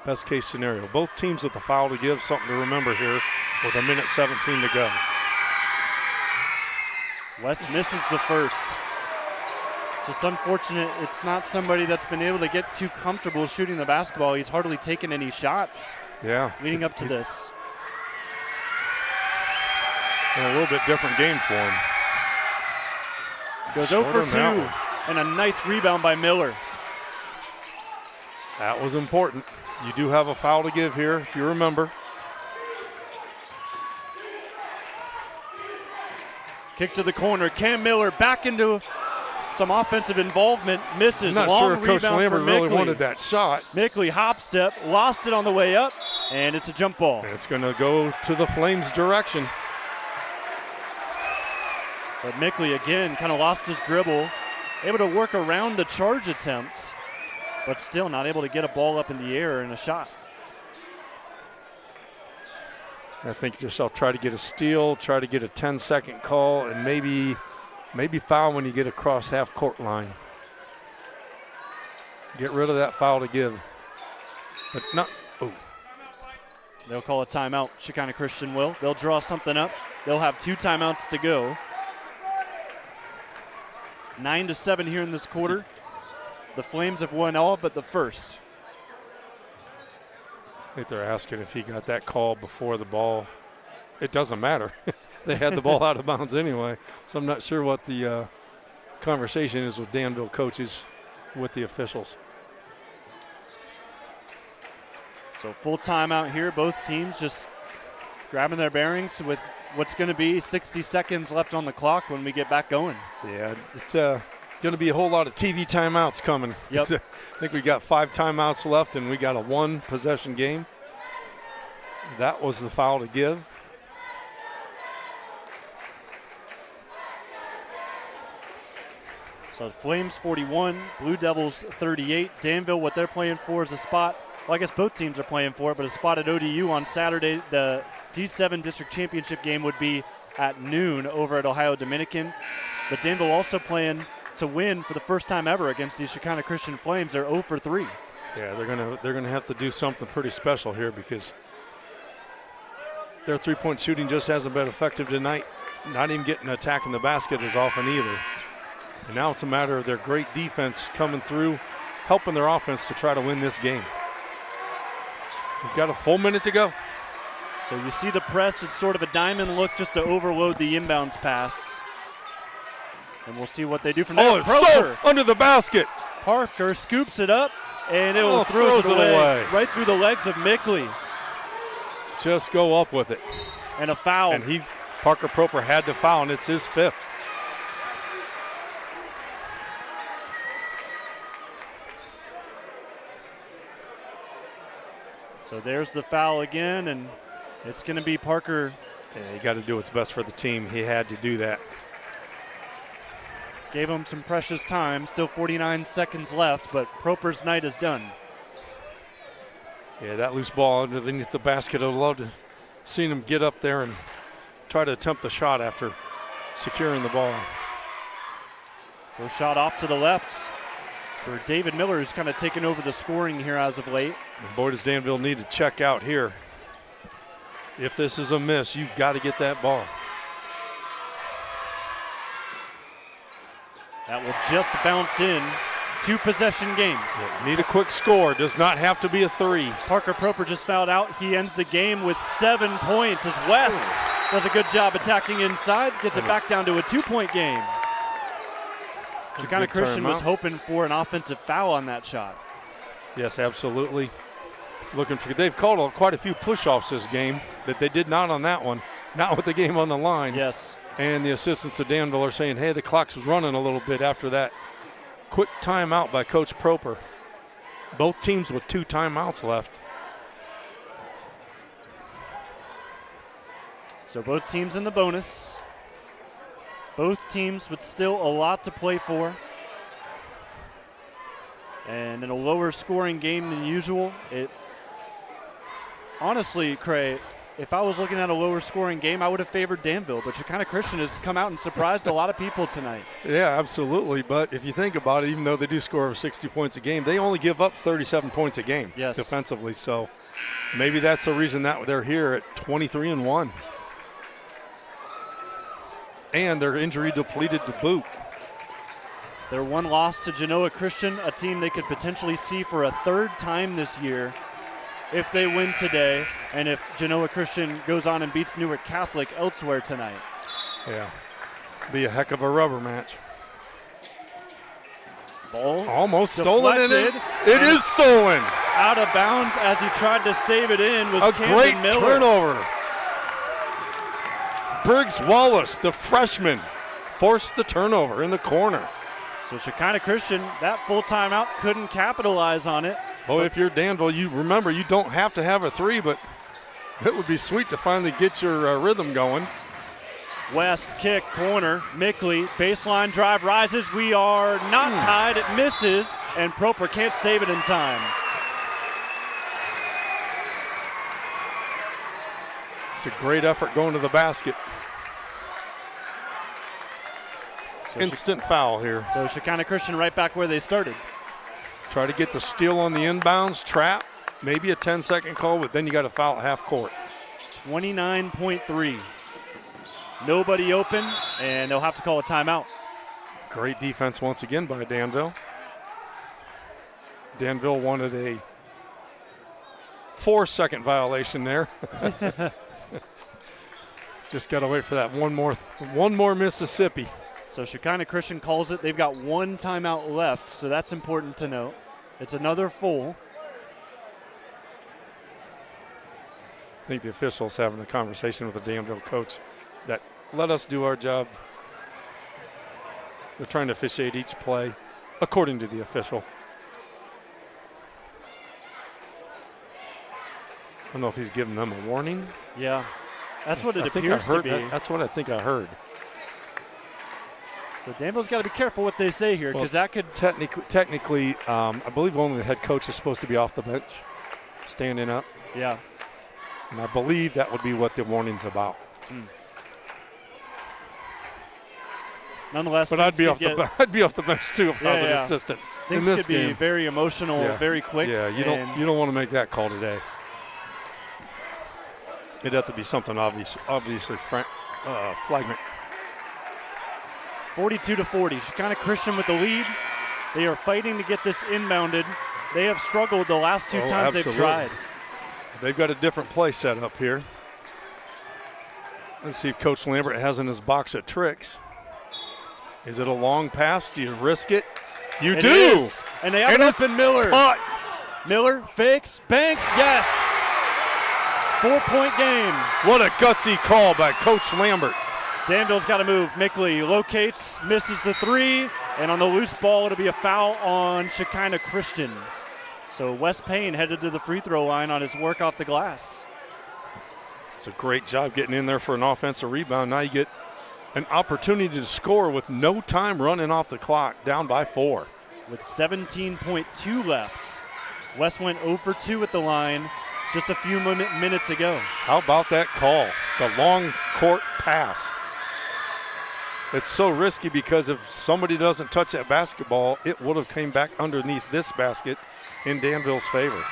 E: Best case scenario. Both teams with a foul to give, something to remember here with 1:17 to go.
A: West misses the first. Just unfortunate it's not somebody that's been able to get too comfortable shooting the basketball. He's hardly taken any shots leading up to this.
E: A little bit different game for him.
A: Goes 0 for 2 and a nice rebound by Miller.
E: That was important. You do have a foul to give here, if you remember.
A: Kick to the corner. Cam Miller back into some offensive involvement. Misses.
E: I'm not
A: Long
E: sure Coach
A: rebound
E: Lambert
A: for
E: really
A: Mickley.
E: wanted that shot.
A: Mickley hop step, lost it on the way up, and it's a jump ball.
E: It's going to go to the Flames' direction.
A: But Mickley again kind of lost his dribble, able to work around the charge attempts, but still not able to get a ball up in the air and a shot.
E: I think yourself, try to get a steal, try to get a 10-second call, and maybe foul when you get across half-court line. Get rid of that foul to give. But not. Oh.
A: They'll call a timeout. Shekinah Christian will. They'll draw something up. They'll have 2 timeouts to go. 9-7 here in this quarter. The Flames have won all but the first.
E: I think they're asking if he got that call before the ball. It doesn't matter. They had the ball out of bounds anyway. So I'm not sure what the conversation is with Danville coaches with the officials.
A: So full timeout here. Both teams just grabbing their bearings with what's going to be 60 seconds left on the clock when we get back going.
E: Yeah, it's going to be a whole lot of TV timeouts coming.
A: Yep.
E: I think we got 5 timeouts left, and we got a 1-possession game. That was the foul to give.
A: So Flames 41, Blue Devils 38. Danville, what they're playing for is a spot. Well, I guess both teams are playing for it, but a spot at ODU on Saturday. The D7 District Championship game would be at noon over at Ohio Dominican. But Danville also playing to win for the first time ever against these Shekinah Christian Flames. They're 0 for 3.
E: Yeah, they're gonna have to do something pretty special here because their three-point shooting just hasn't been effective tonight. Not even getting an attack in the basket as often either. And now it's a matter of their great defense coming through, helping their offense to try to win this game. We've got a full minute to go.
A: So you see the press. It's sort of a diamond look just to overload the inbounds pass. And we'll see what they do from there.
E: Oh, it's stole under the basket.
A: Parker scoops it up, and it throws it away right through the legs of Mickley.
E: Just go up with it.
A: And a foul.
E: And Parker Proper had to foul, and it's his 5th.
A: So there's the foul again, and it's going to be Parker.
E: Yeah, he got to do what's best for the team. He had to do that.
A: Gave him some precious time. Still 49 seconds left, but Proper's night is done.
E: Yeah, that loose ball underneath the basket. I'd love to see him get up there and try to attempt the shot after securing the ball.
A: First shot off to the left for David Miller, who's kind of taken over the scoring here as of late.
E: And boy, does Danville need to check out here. If this is a miss, you've got to get that ball.
A: That will just bounce in. 2-possession game.
E: Yeah, need a quick score. Does not have to be a 3.
A: Parker Proper just fouled out. He ends the game with 7 points as Wes does a good job attacking inside. Gets it back down to a 2-point game. Shekinah Christian was hoping for an offensive foul on that shot.
E: Yes, absolutely. They've called quite a few push-offs this game that they did not on that one. Not with the game on the line.
A: Yes.
E: And the assistants of Danville are saying, hey, the clock's running a little bit after that quick timeout by Coach Proper. Both teams with 2 timeouts left.
A: So both teams in the bonus. Both teams with still a lot to play for. And in a lower scoring game than usual, honestly, Cray, if I was looking at a lower scoring game, I would have favored Danville, but Shekinah Christian has come out and surprised a lot of people tonight.
E: Yeah, absolutely. But if you think about it, even though they do score over 60 points a game, they only give up 37 points a game defensively. So maybe that's the reason that they're here at 23-1. And they're injury depleted to boot.
A: Their one loss to Genoa Christian, a team they could potentially see for a 3rd time this year if they win today, and if Genoa Christian goes on and beats Newark Catholic elsewhere tonight.
E: Yeah, be a heck of a rubber match.
A: Ball
E: almost stolen in it. It is stolen.
A: Out of bounds as he tried to save it in was
E: a
A: Camden
E: great
A: Miller.
E: turnover. Briggs Wallace, the freshman, forced the turnover in the corner.
A: So Shekinah Christian, that full timeout, couldn't capitalize on it.
E: Oh, if you're Danville, you remember you don't have to have a three, but it would be sweet to finally get your rhythm going.
A: West kick, corner, Mickley, baseline drive, rises. We are not tied, it misses, and Proper can't save it in time.
E: It's a great effort going to the basket.
A: So
E: Instant foul here.
A: So Shekinah Christian right back where they started.
E: Try to get the steal on the inbounds, trap, maybe a 10-second call, but then you got to foul at half court.
A: 29.3. Nobody open, and they'll have to call a timeout.
E: Great defense once again by Danville. Danville wanted a 4-second violation there. Just got to wait for that one more Mississippi.
A: So Shekinah Christian calls it. They've got one timeout left, so that's important to note. It's another full.
E: I think the official's having a conversation with the Danville coach that let us do our job. They're trying to officiate each play according to the official. I don't know if he's giving them a warning.
A: Yeah, that's what it appears to be.
E: That's what I think I heard.
A: So Danville's got to be careful what they say here, because that could
E: technically, I believe only the head coach is supposed to be off the bench, standing up.
A: Yeah.
E: And I believe that would be what the warning's about.
A: Nonetheless,
E: but I'd be off the bench too if I was an assistant.
A: Things
E: in this
A: could be
E: game.
A: very emotional, very quick.
E: Yeah, you don't want to make that call today. It'd have to be something obviously flagrant.
A: 42-40. Shekinah Christian with the lead. They are fighting to get this inbounded. They have struggled the last two times they've tried.
E: They've got a different play set up here. Let's see if Coach Lambert has in his box of tricks. Is it a long pass? Do you risk it? You do.
A: Is. And they have it open Miller.
E: Caught.
A: Miller fakes, banks, yes. 4-point game.
E: What a gutsy call by Coach Lambert.
A: Danville's got to move. Mickley locates, misses the three, and on the loose ball, it'll be a foul on Shekinah Christian. So Wes Payne headed to the free throw line on his work off the glass.
E: It's a great job getting in there for an offensive rebound. Now you get an opportunity to score with no time running off the clock, down by 4.
A: With 17.2 left. Wes went 0 for 2 at the line just a few minutes ago.
E: How about that call? The long court pass. It's so risky because if somebody doesn't touch that basketball, it would have came back underneath this basket in Danville's favor.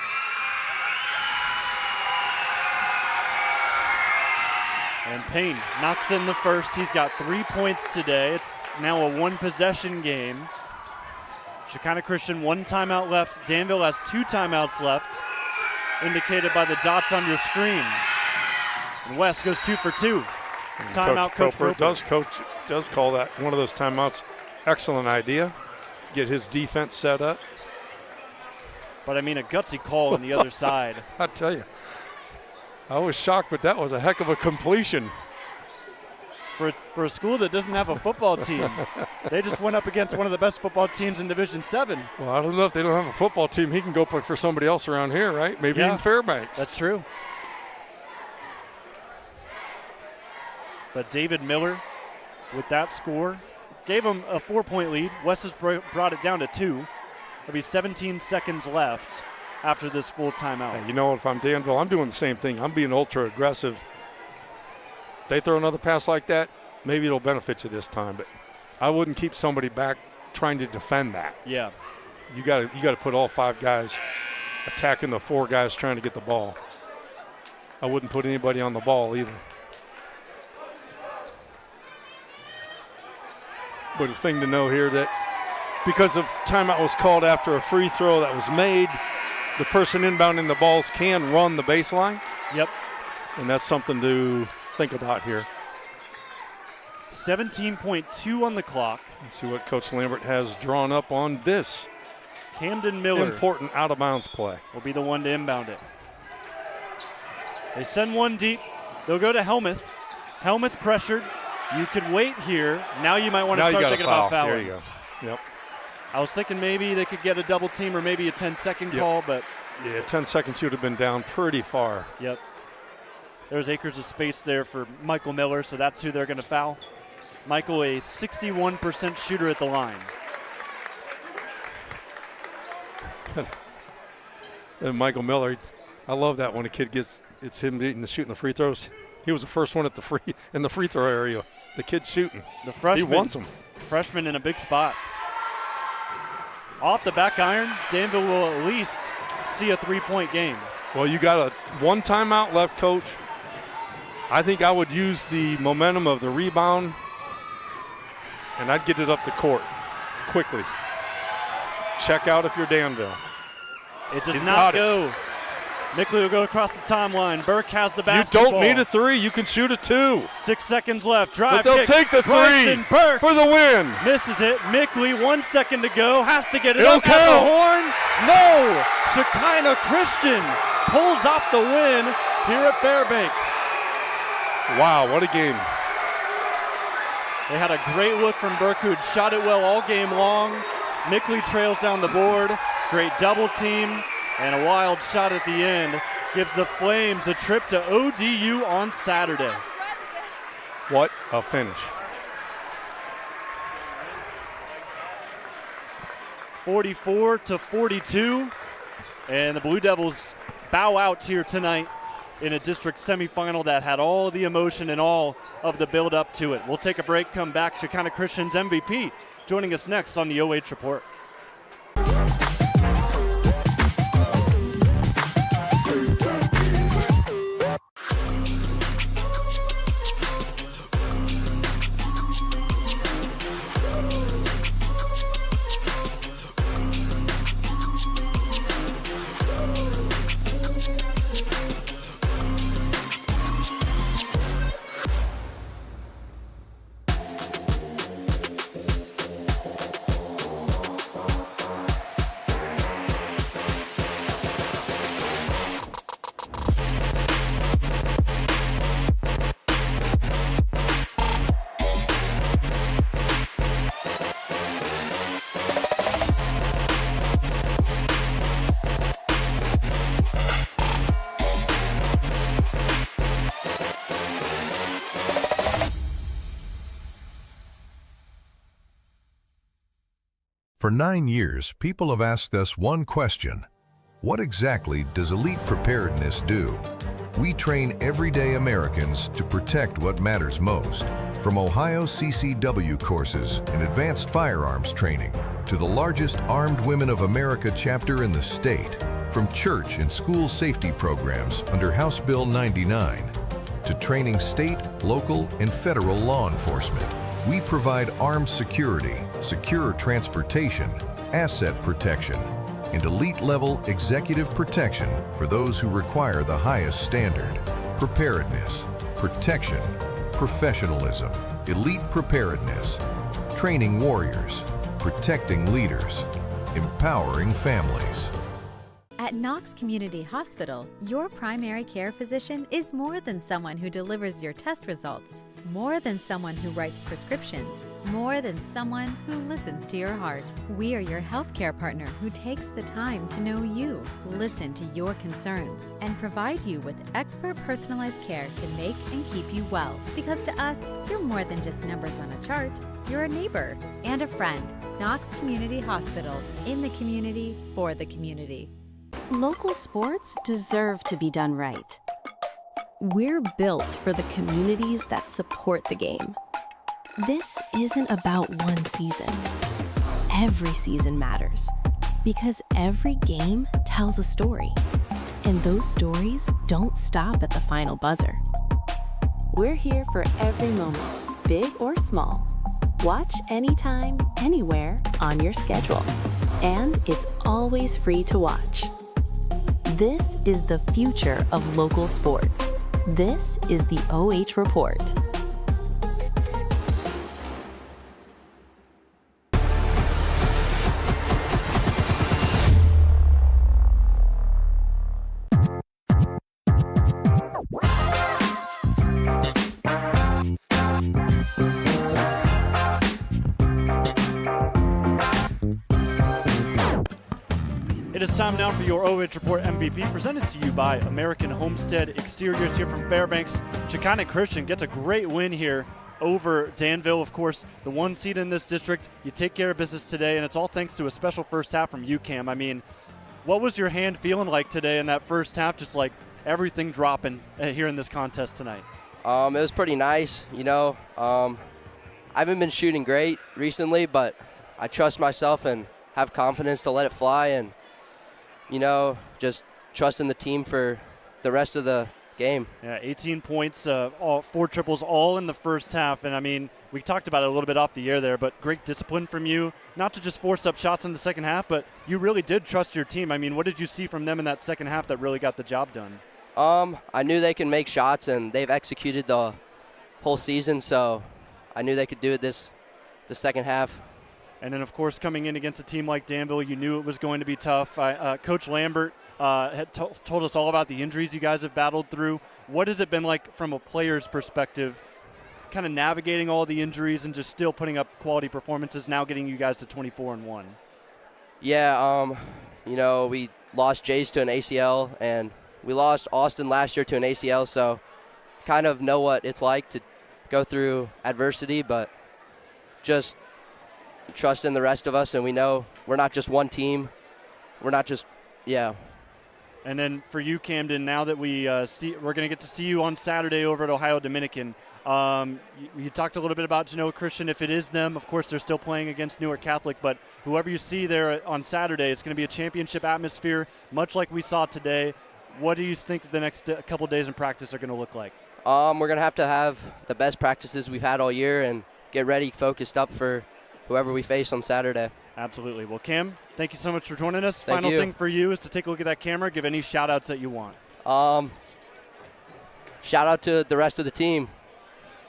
A: And Payne knocks in the first. He's got 3 points today. It's now a one-possession game. Shekinah Christian 1 timeout left. Danville has 2 timeouts left, indicated by the dots on your screen. And West goes 2 for 2. Timeout, Coach Proper.
E: Does call that one of those timeouts. Excellent idea. Get his defense set up.
A: But I mean, a gutsy call on the other side.
E: I tell you, I was shocked, but that was a heck of a completion.
A: For a school that doesn't have a football team. They just went up against one of the best football teams in Division 7.
E: Well, I don't know if they don't have a football team. He can go play for somebody else around here, right? Maybe in Fairbanks.
A: That's true. But David Miller, with that score, gave him a 4-point lead. West has brought it down to 2. There'll be 17 seconds left after this full timeout.
E: Hey, you know, if I'm Danville, I'm doing the same thing. I'm being ultra aggressive. If they throw another pass like that, maybe it'll benefit you this time. But I wouldn't keep somebody back trying to defend that.
A: Yeah.
E: You got to put all 5 guys attacking the 4 guys trying to get the ball. I wouldn't put anybody on the ball either. But a thing to know here that because of timeout was called after a free throw that was made, the person inbounding the balls can run the baseline.
A: Yep.
E: And that's something to think about here.
A: 17.2 on the clock.
E: Let's see what Coach Lambert has drawn up on this.
A: Camden Miller.
E: Important out-of-bounds play.
A: Will be the one to inbound it. They send one deep. They'll go to Helmuth. Helmuth pressured. You could wait here. Now you might want to
E: Now you
A: start
E: got
A: thinking
E: a foul.
A: about fouling.
E: There you go. Yep.
A: I was thinking maybe they could get a double team or maybe a 10-second call, but
E: Yeah, 10 seconds you would have been down pretty far.
A: yep. There's acres of space there for Michael Miller, so that's who they're going to foul. Michael, a 61% shooter at the line.
E: And Michael Miller, I love that when a kid it's him shooting the free throws. He was the first one in the free throw area. The kid shooting.
A: The freshman,
E: He wants them.
A: Freshman in a big spot. Off the back iron, Danville will at least see a 3-point game.
E: Well, you got one timeout left, Coach. I think I would use the momentum of the rebound, and I'd get it up the court quickly. Check out if you're Danville.
A: It does
E: He's
A: not
E: got it.
A: go. Mickley will go across the timeline. Burke has the basketball.
E: You don't need a 3. You can shoot a 2.
A: 6 seconds left. Drive
E: But they'll
A: kick.
E: take the 3
A: Bryson Burke
E: for the win.
A: misses it. Mickley, 1 second to go. Has to get it
E: It'll
A: up at the
E: count.
A: horn. No. Shekinah Christian pulls off the win here at Fairbanks.
E: Wow, what a game.
A: They had a great look from Burke, who had shot it well all game long. Mickley trails down the board. Great double team. And a wild shot at the end gives the Flames a trip to ODU on Saturday.
E: What a finish.
A: 44-42. And the Blue Devils bow out here tonight in a district semifinal that had all the emotion and all of the build up to it. We'll take a break, come back. Shekinah Christian's MVP joining us next on the OH Report.
B: For 9 years, people have asked us one question. What exactly does elite preparedness do? We train everyday Americans to protect what matters most. From Ohio CCW courses and advanced firearms training to the largest Armed Women of America chapter in the state, from church and school safety programs under House Bill 99 to training state, local, and federal law enforcement. We provide armed security, secure transportation, asset protection, and elite-level executive protection for those who require the highest standard. Preparedness, protection, professionalism, elite preparedness, training warriors, protecting leaders, empowering families.
C: At Knox Community Hospital, your primary care physician is more than someone who delivers your test results, more than someone who writes prescriptions, more than someone who listens to your heart. We are your healthcare partner who takes the time to know you, listen to your concerns, and provide you with expert personalized care to make and keep you well. Because to us, you're more than just numbers on a chart. You're a neighbor and a friend. Knox Community Hospital, in the community, for the community.
D: Local sports deserve to be done right. We're built for the communities that support the game. This isn't about one season. Every season matters because every game tells a story, and those stories don't stop at the final buzzer. We're here for every moment, big or small. Watch anytime, anywhere on your schedule, and it's always free to watch. This is the future of local sports. This is the OH Report.
A: It is time now for your OH Report MVP, presented to you by American Homestead Exteriors here from Fairbanks. Shekinah Christian gets a great win here over Danville. Of course, the one seed in this district. You take care of business today, and it's all thanks to a special first half from you, Cam. I mean, what was your hand feeling like today in that first half, just like everything dropping here in this contest tonight?
G: It was pretty nice. I haven't been shooting great recently, but I trust myself and have confidence to let it fly and, just trusting the team for the rest of the game.
A: Yeah, 18 points, all 4 triples, all in the first half. And, I mean, we talked about it a little bit off the air there, but great discipline from you, not to just force up shots in the second half, but you really did trust your team. I mean, what did you see from them in that second half that really got the job done?
G: I knew they can make shots, and they've executed the whole season, so I knew they could do it the second half.
A: And then, of course, coming in against a team like Danville, you knew it was going to be tough. Coach Lambert had told us all about the injuries you guys have battled through. What has it been like from a player's perspective, kind of navigating all the injuries and just still putting up quality performances, now getting you guys to 24-1?
G: Yeah, we lost Jace to an ACL, and we lost Austin last year to an ACL, so kind of know what it's like to go through adversity, but just trust in the rest of us, and we know we're not just one team. We're not just, yeah.
A: And then for you, Camden, now that we're going to get to see you on Saturday over at Ohio Dominican. You talked a little bit about Genoa Christian. If it is them, of course, they're still playing against Newark Catholic, but whoever you see there on Saturday, it's going to be a championship atmosphere, much like we saw today. What do you think the next couple days in practice are going to look like?
G: We're going to have the best practices we've had all year and get ready, focused up for whoever we face on Saturday.
A: Absolutely. Well, Cam, thank you so much for joining us.
G: Thank
A: Final
G: you.
A: thing for you is to take a look at that camera, give any shout-outs that you want.
G: Shout out to the rest of the team.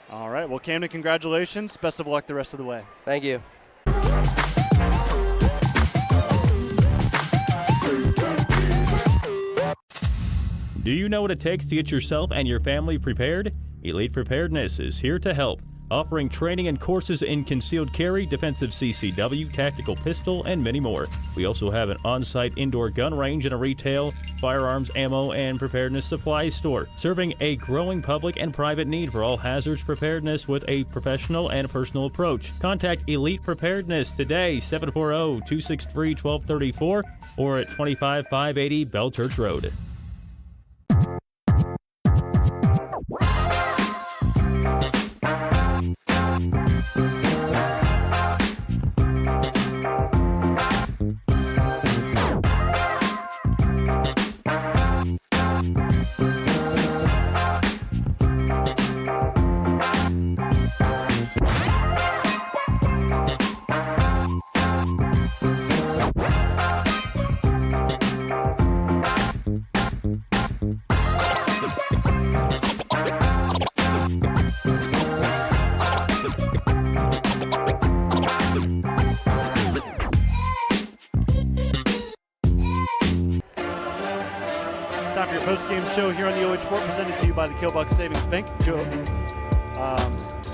A: All right. Well, Camden, congratulations. Best of luck the rest of the way.
G: Thank you.
F: Do you know what it takes to get yourself and your family prepared? Elite Preparedness is here to help, offering training and courses in concealed carry, defensive CCW, tactical pistol, and many more. We also have an on-site indoor gun range and a retail, firearms, ammo, and preparedness supply store, serving a growing public and private need for all hazards preparedness with a professional and personal approach. Contact Elite Preparedness today, 740-263-1234, or at 25580 Bell Church Road.
A: Time for your post-game show here on the OH.REPORT, presented to you by the Killbuck Savings Bank.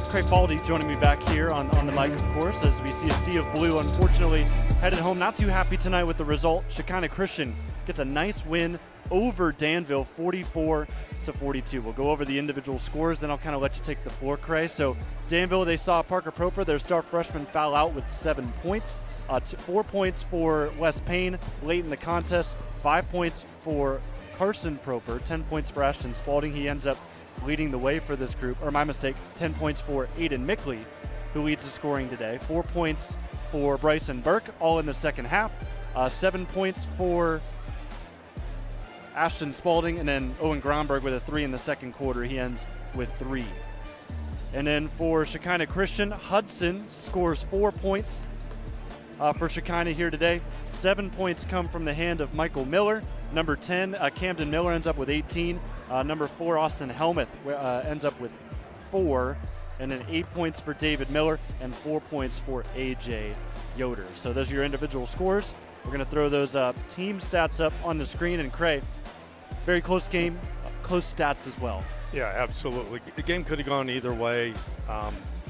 A: Craig Faldy joining me back here on the mic, of course, as we see a sea of blue. Unfortunately, headed home. Not too happy tonight with the result. Shekinah Christian gets a nice win over Danville, 44-42. We'll go over the individual scores, then I'll kind of let you take the floor, Craig. So Danville, they saw Parker Proper, their star freshman, foul out with 7 points. 4 points for Wes Payne late in the contest. 5 points for Carson Proper, 10 points for Ashton Spalding. He ends up leading the way for this group, or my mistake, 10 points for Aiden Mickley, who leads the scoring today. 4 points for Bryson Burke, all in the second half. 7 points for Ashton Spalding, and then Owen Gronberg with a 3 in the second quarter. He ends with 3. And then for Shekinah Christian, Hudson scores 4 points for Shekinah here today. 7 points come from the hand of Michael Miller. Number 10, Camden Miller ends up with 18. Number 4, Austin Helmuth ends up with 4. And then 8 points for David Miller and 4 points for A.J. Yoder. So those are your individual scores. We're going to throw those team stats up on the screen. And Cray, very close game, close stats as well.
E: Yeah, absolutely. The game could have gone either way.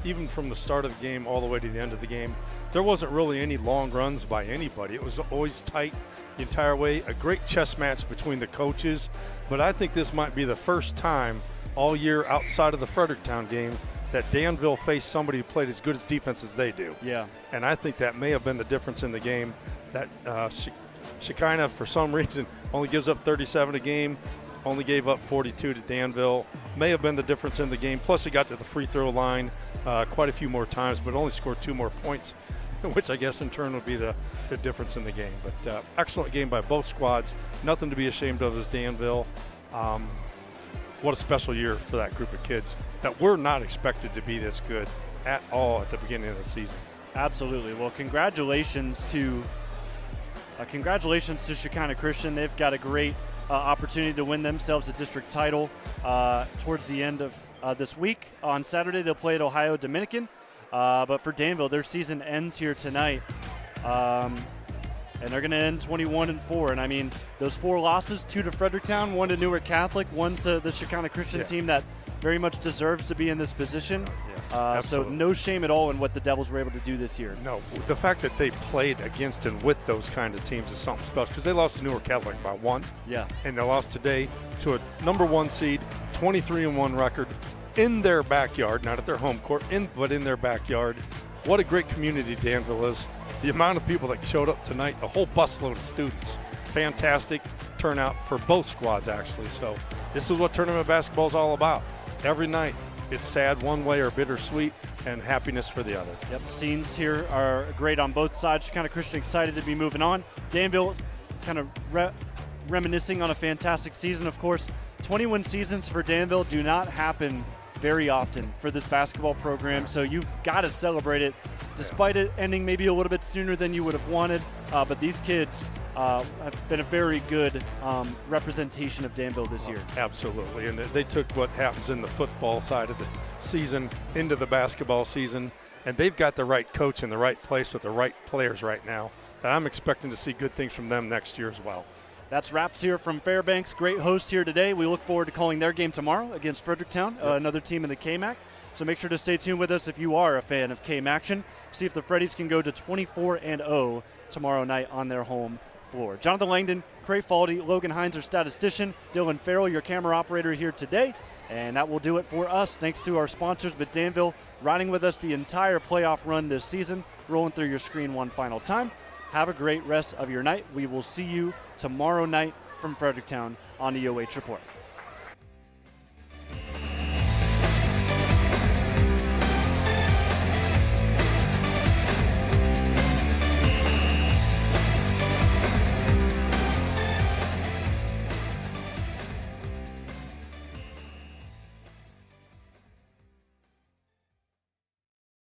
E: Even from the start of the game all the way to the end of the game, there wasn't really any long runs by anybody. It was always tight the entire way. A great chess match between the coaches, but I think this might be the first time all year outside of the Fredericktown game that Danville faced somebody who played as good as defense as they do.
A: Yeah.
E: And I think that may have been the difference in the game. That Shekinah, for some reason, only gives up 37 a game, only gave up 42 to Danville. May have been the difference in the game. Plus, he got to the free throw line quite a few more times, but only scored 2 more points, which I guess in turn would be the difference in the game. But excellent game by both squads. Nothing to be ashamed of as Danville. What a special year for that group of kids that were not expected to be this good at all at the beginning of the season.
A: Absolutely. Well, congratulations to Shekinah Christian. They've got a great opportunity to win themselves a district title towards the end of this week. On Saturday, they'll play at Ohio Dominican. But for Danville, their season ends here tonight. And they're going to end 21-4. And I mean, those 4 losses, 2 to Fredericktown, 1 to Newark Catholic, 1 to the Shekinah Christian team that very much deserves to be in this position.
E: Yes,
A: so no shame at all in what the Devils were able to do this year.
E: No, the fact that they played against and with those kind of teams is something special, because they lost to Newark Catholic by 1.
A: Yeah.
E: And they lost today to a number 1 seed, 23-1 record in their backyard, not at their home court, but in their backyard. What a great community Danville is. The amount of people that showed up tonight, a whole busload of students. Fantastic turnout for both squads, actually. So this is what tournament basketball is all about. Every night, it's sad one way or bittersweet, and happiness for the other.
A: Yep, scenes here are great on both sides. Kind of Christian excited to be moving on. Danville kind of reminiscing on a fantastic season, of course. 21 seasons for Danville do not happen very often for this basketball program, so you've got to celebrate it, despite it ending maybe a little bit sooner than you would have wanted. But these kids have been a very good representation of Danville this year.
E: Absolutely, and they took what happens in the football side of the season into the basketball season, and they've got the right coach in the right place with the right players right now, that I'm expecting to see good things from them next year as well.
A: That's wraps here from Fairbanks. Great host here today. We look forward to calling their game tomorrow against Fredericktown, another team in the KMAC. So make sure to stay tuned with us if you are a fan of KMAC action. See if the Freddies can go to 24-0 tomorrow night on their home floor. Jonathan Langdon, Craig Faldy, Logan Hines, our statistician, Dylan Farrell, your camera operator here today. And that will do it for us. Thanks to our sponsors, but Danville riding with us the entire playoff run this season, rolling through your screen one final time. Have a great rest of your night. We will see you tomorrow night from Fredericktown on the OH Report.